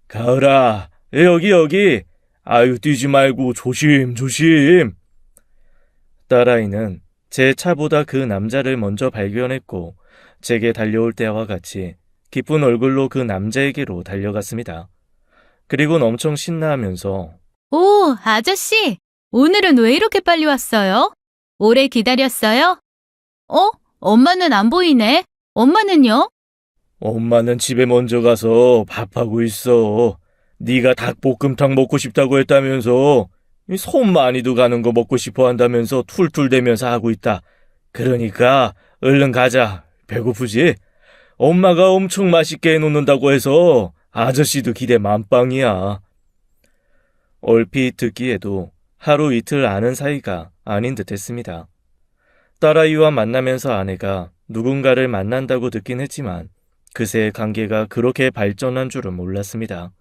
가을아, 여기. 아유, 뛰지 말고 조심. 딸아이는 제 차보다 그 남자를 먼저 발견했고 제게 달려올 때와 같이 기쁜 얼굴로 그 남자에게로 달려갔습니다. 그리곤 엄청 신나하면서 오, 아저씨! 오늘은 왜 이렇게 빨리 왔어요? 오래 기다렸어요? 엄마는 안 보이네. 엄마는요? 엄마는 집에 먼저 가서 밥하고 있어. 네가 닭볶음탕 먹고 싶다고 했다면서 손 많이도 가는 거 먹고 싶어 한다면서 툴툴대면서 하고 있다. 그러니까 얼른 가자. 배고프지? 엄마가 엄청 맛있게 해놓는다고 해서 아저씨도 기대 만빵이야. 얼핏 듣기에도 하루 이틀 아는 사이가 아닌 듯 했습니다. 딸아이와 만나면서 아내가 누군가를 만난다고 듣긴 했지만 그새 관계가 그렇게 발전한 줄은 몰랐습니다.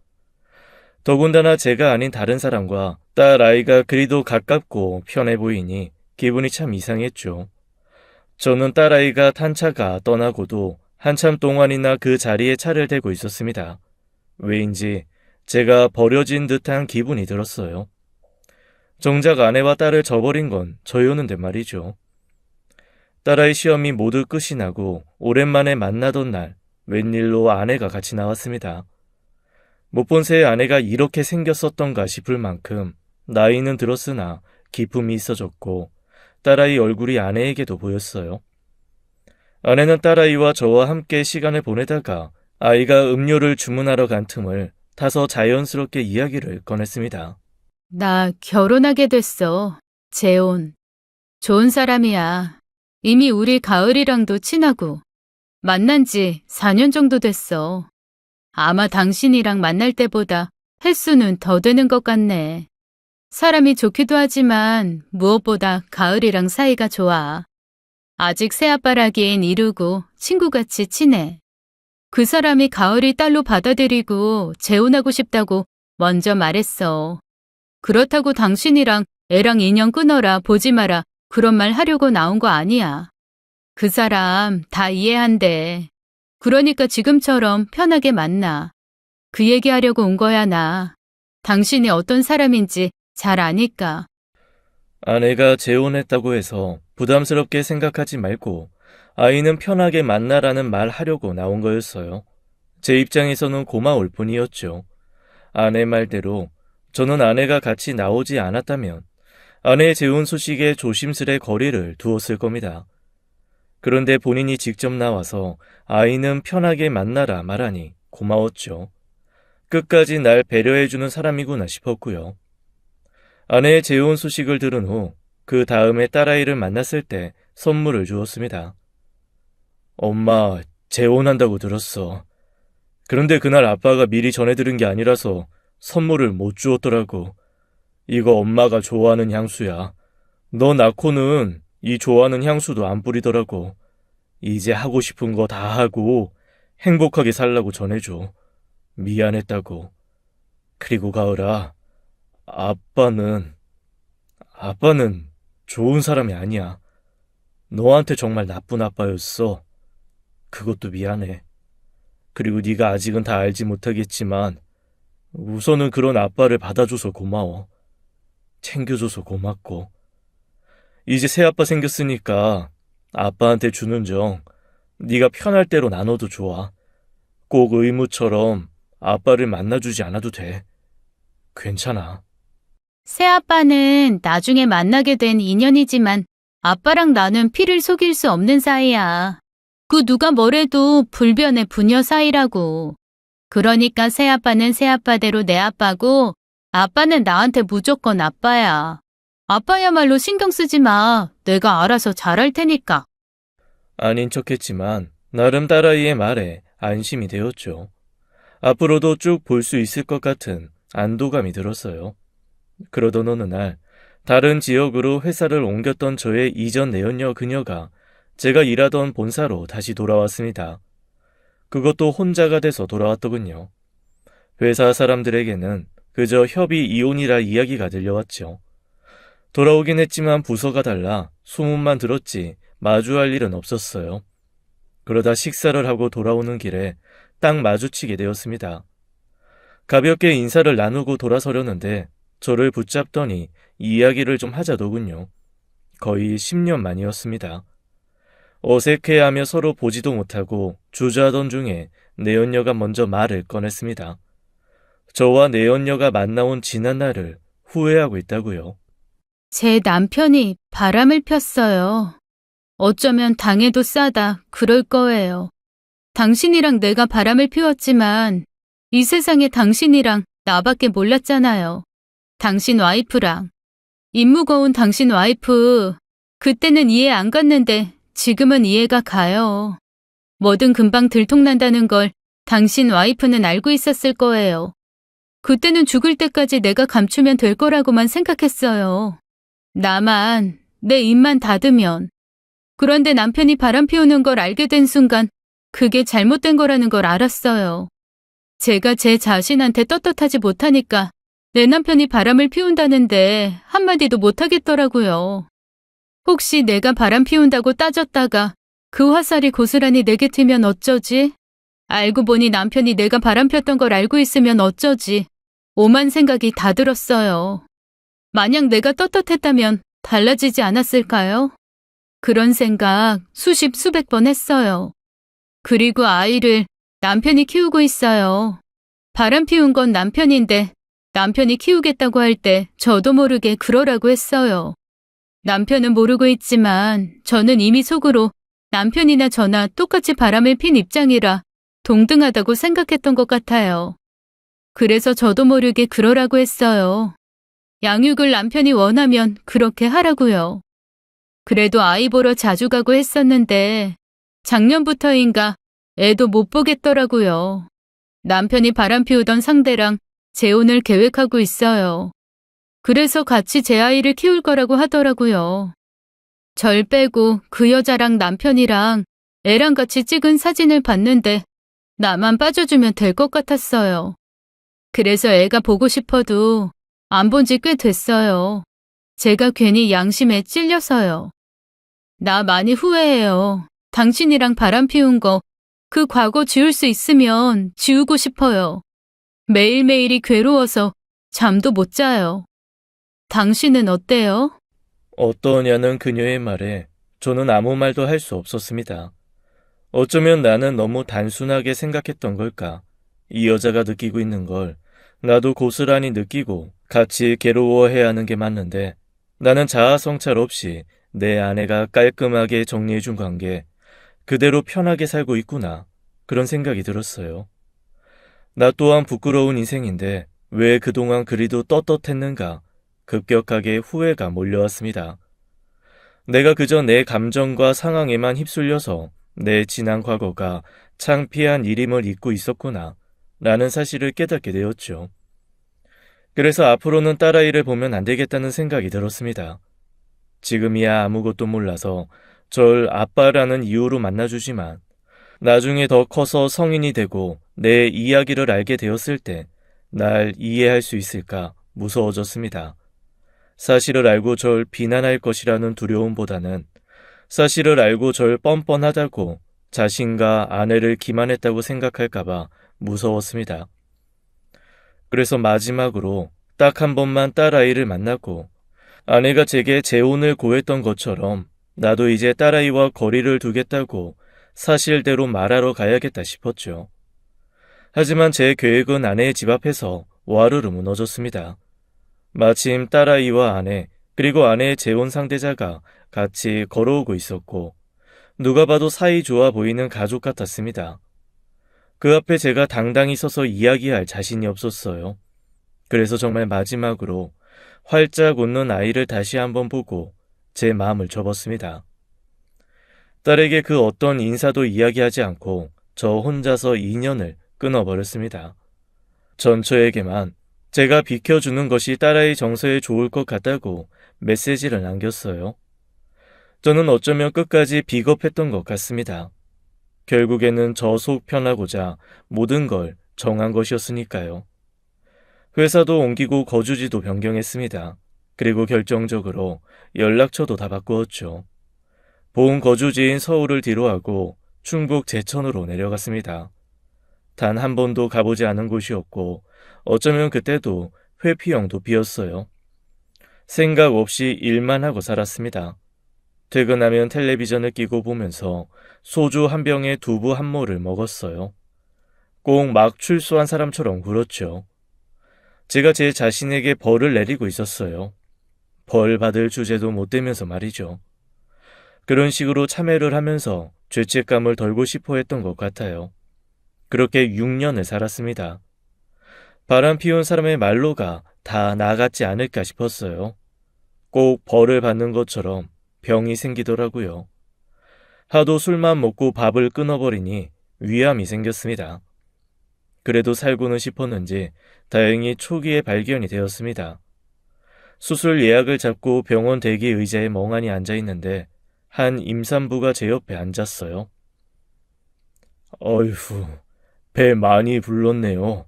더군다나 제가 아닌 다른 사람과 딸아이가 그리도 가깝고 편해 보이니 기분이 참 이상했죠. 저는 딸아이가 탄 차가 떠나고도 한참 동안이나 그 자리에 차를 대고 있었습니다. 왜인지 제가 버려진 듯한 기분이 들었어요. 정작 아내와 딸을 저버린 건 저였는데 말이죠. 딸아이 시험이 모두 끝이 나고 오랜만에 만나던 날 웬일로 아내가 같이 나왔습니다. 못 본 새에 아내가 이렇게 생겼었던가 싶을 만큼 나이는 들었으나 기품이 있어졌고 딸아이 얼굴이 아내에게도 보였어요. 아내는 딸아이와 저와 함께 시간을 보내다가 아이가 음료를 주문하러 간 틈을 타서 자연스럽게 이야기를 꺼냈습니다. 나 결혼하게 됐어. 재혼. 좋은 사람이야. 이미 우리 가을이랑도 친하고 만난 지 4년 정도 됐어. 아마 당신이랑 만날 때보다 횟수는 더 되는 것 같네. 사람이 좋기도 하지만 무엇보다 가을이랑 사이가 좋아. 아직 새아빠라기엔 이르고 친구같이 친해. 그 사람이 가을이 딸로 받아들이고 재혼하고 싶다고 먼저 말했어. 그렇다고 당신이랑 애랑 인연 끊어라 보지 마라 그런 말 하려고 나온 거 아니야. 그 사람 다 이해한대. 그러니까 지금처럼 편하게 만나. 그 얘기하려고 온 거야 나. 당신이 어떤 사람인지 잘 아니까. 아내가 재혼했다고 해서 부담스럽게 생각하지 말고 아이는 편하게 만나라는 말 하려고 나온 거였어요. 제 입장에서는 고마울 뿐이었죠. 아내 말대로 저는 아내가 같이 나오지 않았다면 아내의 재혼 소식에 조심스레 거리를 두었을 겁니다. 그런데 본인이 직접 나와서 아이는 편하게 만나라 말하니 고마웠죠. 끝까지 날 배려해주는 사람이구나 싶었고요. 아내의 재혼 소식을 들은 후 그 다음에 딸아이를 만났을 때 선물을 주었습니다. 엄마, 재혼한다고 들었어. 그런데 그날 아빠가 미리 전해들은 게 아니라서 선물을 못 주었더라고. 이거 엄마가 좋아하는 향수야. 너 낳고는 이 좋아하는 향수도 안 뿌리더라고. 이제 하고 싶은 거 다 하고 행복하게 살라고 전해줘. 미안했다고. 그리고 가을아, 아빠는 좋은 사람이 아니야. 너한테 정말 나쁜 아빠였어. 그것도 미안해. 그리고 네가 아직은 다 알지 못하겠지만 우선은 그런 아빠를 받아줘서 고마워. 챙겨줘서 고맙고. 이제 새아빠 생겼으니까 아빠한테 주는 정 네가 편할 대로 나눠도 좋아. 꼭 의무처럼 아빠를 만나주지 않아도 돼. 괜찮아. 새아빠는 나중에 만나게 된 인연이지만 아빠랑 나는 피를 속일 수 없는 사이야. 그 누가 뭐래도 불변의 부녀 사이라고. 그러니까 새아빠는 새아빠대로 내 아빠고 아빠는 나한테 무조건 아빠야. 아빠야말로 신경 쓰지 마. 내가 알아서 잘할 테니까. 아닌 척했지만 나름 딸아이의 말에 안심이 되었죠. 앞으로도 쭉 볼 수 있을 것 같은 안도감이 들었어요. 그러던 어느 날 다른 지역으로 회사를 옮겼던 저의 이전 내연녀 그녀가 제가 일하던 본사로 다시 돌아왔습니다. 그것도 혼자가 돼서 돌아왔더군요. 회사 사람들에게는 그저 협의 이혼이라 이야기가 들려왔죠. 돌아오긴 했지만 부서가 달라 소문만 들었지 마주할 일은 없었어요. 그러다 식사를 하고 돌아오는 길에 딱 마주치게 되었습니다. 가볍게 인사를 나누고 돌아서려는데 저를 붙잡더니 이야기를 좀 하자더군요. 거의 10년 만이었습니다. 어색해하며 서로 보지도 못하고 주저하던 중에 내연녀가 먼저 말을 꺼냈습니다. 저와 내연녀가 만나온 지난 날을 후회하고 있다고요. 제 남편이 바람을 폈어요. 어쩌면 당해도 싸다 그럴 거예요. 당신이랑 내가 바람을 피웠지만 이 세상에 당신이랑 나밖에 몰랐잖아요. 당신 와이프랑. 입 무거운 당신 와이프. 그때는 이해 안 갔는데 지금은 이해가 가요. 뭐든 금방 들통난다는 걸 당신 와이프는 알고 있었을 거예요. 그때는 죽을 때까지 내가 감추면 될 거라고만 생각했어요. 나만, 내 입만 닫으면. 그런데 남편이 바람 피우는 걸 알게 된 순간 그게 잘못된 거라는 걸 알았어요. 제가 제 자신한테 떳떳하지 못하니까 내 남편이 바람을 피운다는데 한마디도 못하겠더라고요. 혹시 내가 바람 피운다고 따졌다가 그 화살이 고스란히 내게 튀면 어쩌지? 알고 보니 남편이 내가 바람 폈던 걸 알고 있으면 어쩌지? 오만 생각이 다 들었어요. 만약 내가 떳떳했다면 달라지지 않았을까요? 그런 생각 수십 수백 번 했어요. 그리고 아이를 남편이 키우고 있어요. 바람 피운 건 남편인데 남편이 키우겠다고 할 때 저도 모르게 그러라고 했어요. 남편은 모르고 있지만 저는 이미 속으로 남편이나 저나 똑같이 바람을 핀 입장이라 동등하다고 생각했던 것 같아요. 그래서 저도 모르게 그러라고 했어요. 양육을 남편이 원하면 그렇게 하라고요. 그래도 아이 보러 자주 가고 했었는데 작년부터인가 애도 못 보겠더라고요. 남편이 바람 피우던 상대랑 재혼을 계획하고 있어요. 그래서 같이 제 아이를 키울 거라고 하더라고요. 절 빼고 그 여자랑 남편이랑 애랑 같이 찍은 사진을 봤는데 나만 빠져주면 될 것 같았어요. 그래서 애가 보고 싶어도 안 본 지 꽤 됐어요. 제가 괜히 양심에 찔려서요. 나 많이 후회해요. 당신이랑 바람 피운 거, 그 과거 지울 수 있으면 지우고 싶어요. 매일매일이 괴로워서 잠도 못 자요. 당신은 어때요? 어떠냐는 그녀의 말에 저는 아무 말도 할 수 없었습니다. 어쩌면 나는 너무 단순하게 생각했던 걸까? 이 여자가 느끼고 있는 걸 나도 고스란히 느끼고 같이 괴로워해야 하는 게 맞는데 나는 자아성찰 없이 내 아내가 깔끔하게 정리해준 관계 그대로 편하게 살고 있구나 그런 생각이 들었어요. 나 또한 부끄러운 인생인데 왜 그동안 그리도 떳떳했는가 급격하게 후회가 몰려왔습니다. 내가 그저 내 감정과 상황에만 휩쓸려서 내 지난 과거가 창피한 일임을 잊고 있었구나 라는 사실을 깨닫게 되었죠. 그래서 앞으로는 딸아이를 보면 안 되겠다는 생각이 들었습니다. 지금이야 아무것도 몰라서 절 아빠라는 이유로 만나주지만 나중에 더 커서 성인이 되고 내 이야기를 알게 되었을 때 날 이해할 수 있을까 무서워졌습니다. 사실을 알고 절 비난할 것이라는 두려움보다는 사실을 알고 절 뻔뻔하다고 자신과 아내를 기만했다고 생각할까봐 무서웠습니다. 그래서 마지막으로 딱 한 번만 딸아이를 만났고 아내가 제게 재혼을 고했던 것처럼 나도 이제 딸아이와 거리를 두겠다고 사실대로 말하러 가야겠다 싶었죠. 하지만 제 계획은 아내의 집 앞에서 와르르 무너졌습니다. 마침 딸아이와 아내 그리고 아내의 재혼 상대자가 같이 걸어오고 있었고 누가 봐도 사이 좋아 보이는 가족 같았습니다. 그 앞에 제가 당당히 서서 이야기할 자신이 없었어요. 그래서 정말 마지막으로 활짝 웃는 아이를 다시 한번 보고 제 마음을 접었습니다. 딸에게 그 어떤 인사도 이야기하지 않고 저 혼자서 인연을 끊어버렸습니다. 전처에게만 제가 비켜주는 것이 딸아이 정서에 좋을 것 같다고 메시지를 남겼어요. 저는 어쩌면 끝까지 비겁했던 것 같습니다. 결국에는 저 속 편하고자 모든 걸 정한 것이었으니까요. 회사도 옮기고 거주지도 변경했습니다. 그리고 결정적으로 연락처도 다 바꾸었죠. 본 거주지인 서울을 뒤로하고 충북 제천으로 내려갔습니다. 단 한 번도 가보지 않은 곳이었고 어쩌면 그때도 회피형 도피였어요. 생각 없이 일만 하고 살았습니다. 퇴근하면 텔레비전을 끼고 보면서 소주 한 병에 두부 한 모를 먹었어요. 꼭 막 출소한 사람처럼 굴었죠. 제가 제 자신에게 벌을 내리고 있었어요. 벌 받을 주제도 못 되면서 말이죠. 그런 식으로 참회를 하면서 죄책감을 덜고 싶어 했던 것 같아요. 그렇게 6년을 살았습니다. 바람 피운 사람의 말로가 다 나갔지 않을까 싶었어요. 꼭 벌을 받는 것처럼 병이 생기더라고요. 하도 술만 먹고 밥을 끊어버리니 위암이 생겼습니다. 그래도 살고는 싶었는지 다행히 초기에 발견이 되었습니다. 수술 예약을 잡고 병원 대기 의자에 멍하니 앉아있는데 한 임산부가 제 옆에 앉았어요. 어휴, 배 많이 불렀네요.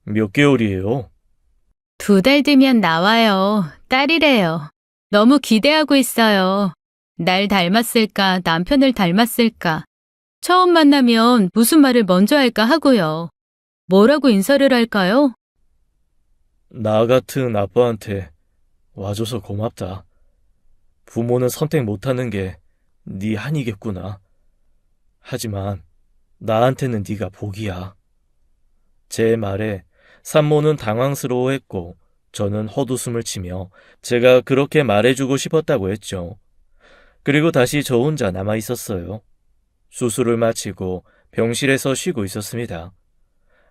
몇 개월이에요? 2달 뒤면 나와요. 딸이래요. 너무 기대하고 있어요. 날 닮았을까, 남편을 닮았을까. 처음 만나면 무슨 말을 먼저 할까 하고요. 뭐라고 인사를 할까요? 나 같은 아빠한테 와줘서 고맙다. 부모는 선택 못하는 게 네 한이겠구나. 하지만 나한테는 네가 복이야. 제 말에 산모는 당황스러워했고 저는 헛웃음을 치며 제가 그렇게 말해주고 싶었다고 했죠. 그리고 다시 저 혼자 남아 있었어요. 수술을 마치고 병실에서 쉬고 있었습니다.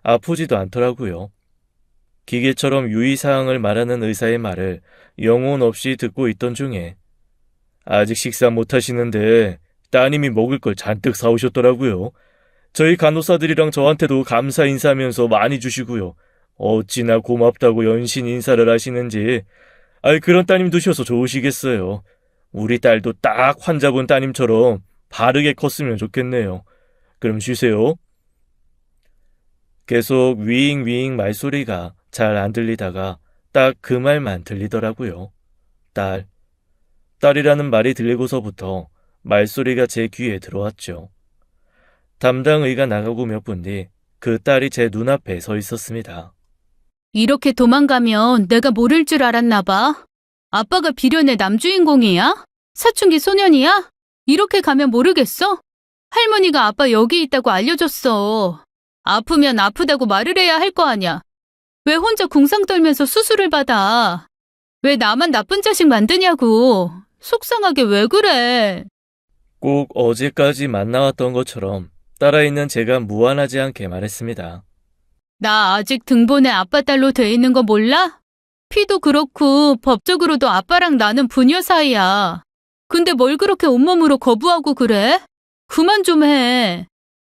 아프지도 않더라고요. 기계처럼 유의사항을 말하는 의사의 말을 영혼 없이 듣고 있던 중에 아직 식사 못 하시는데 따님이 먹을 걸 잔뜩 사오셨더라고요. 저희 간호사들이랑 저한테도 감사 인사하면서 많이 주시고요. 어찌나 고맙다고 연신 인사를 하시는지. 그런 따님 두셔서 좋으시겠어요. 우리 딸도 딱 환자분 따님처럼 바르게 컸으면 좋겠네요. 그럼 쉬세요. 계속 위잉위잉 말소리가 잘 안 들리다가 딱 그 말만 들리더라고요. 딸이라는 말이 들리고서부터 말소리가 제 귀에 들어왔죠. 담당 의가 나가고 몇 분 뒤 그 딸이 제 눈앞에 서 있었습니다. 이렇게 도망가면 내가 모를 줄 알았나 봐. 아빠가 비련의 남주인공이야? 사춘기 소년이야? 이렇게 가면 모르겠어? 할머니가 아빠 여기 있다고 알려줬어. 아프면 아프다고 말을 해야 할 거 아냐. 왜 혼자 궁상 떨면서 수술을 받아? 왜 나만 나쁜 자식 만드냐고. 속상하게 왜 그래? 꼭 어제까지 만나왔던 것처럼 딸아이는 제가 무안하지 않게 말했습니다. 나 아직 등본에 아빠 딸로 돼 있는 거 몰라? 피도 그렇고 법적으로도 아빠랑 나는 부녀 사이야. 근데 뭘 그렇게 온몸으로 거부하고 그래? 그만 좀 해.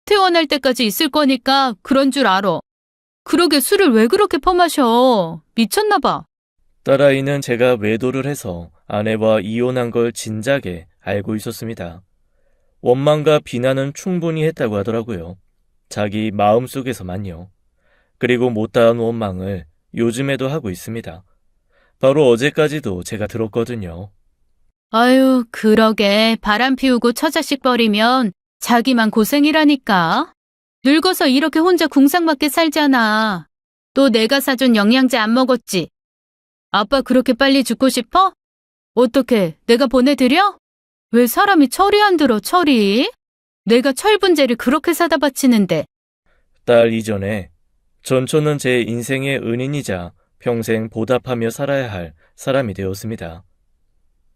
태어날 때까지 있을 거니까 그런 줄 알아. 그러게 술을 왜 그렇게 퍼마셔? 미쳤나 봐. 딸아이는 제가 외도를 해서 아내와 이혼한 걸 진작에 알고 있었습니다. 원망과 비난은 충분히 했다고 하더라고요. 자기 마음속에서만요. 그리고 못다한 원망을 요즘에도 하고 있습니다. 바로 어제까지도 제가 들었거든요. 아유, 그러게 바람 피우고 처자식 버리면 자기만 고생이라니까. 늙어서 이렇게 혼자 궁상맞게 살잖아. 또 내가 사준 영양제 안 먹었지? 아빠 그렇게 빨리 죽고 싶어? 어떻게 내가 보내드려? 왜 사람이 철이 안 들어, 철이? 내가 철분제를 그렇게 사다 바치는데. 딸 이전에 전초는 제 인생의 은인이자 평생 보답하며 살아야 할 사람이 되었습니다.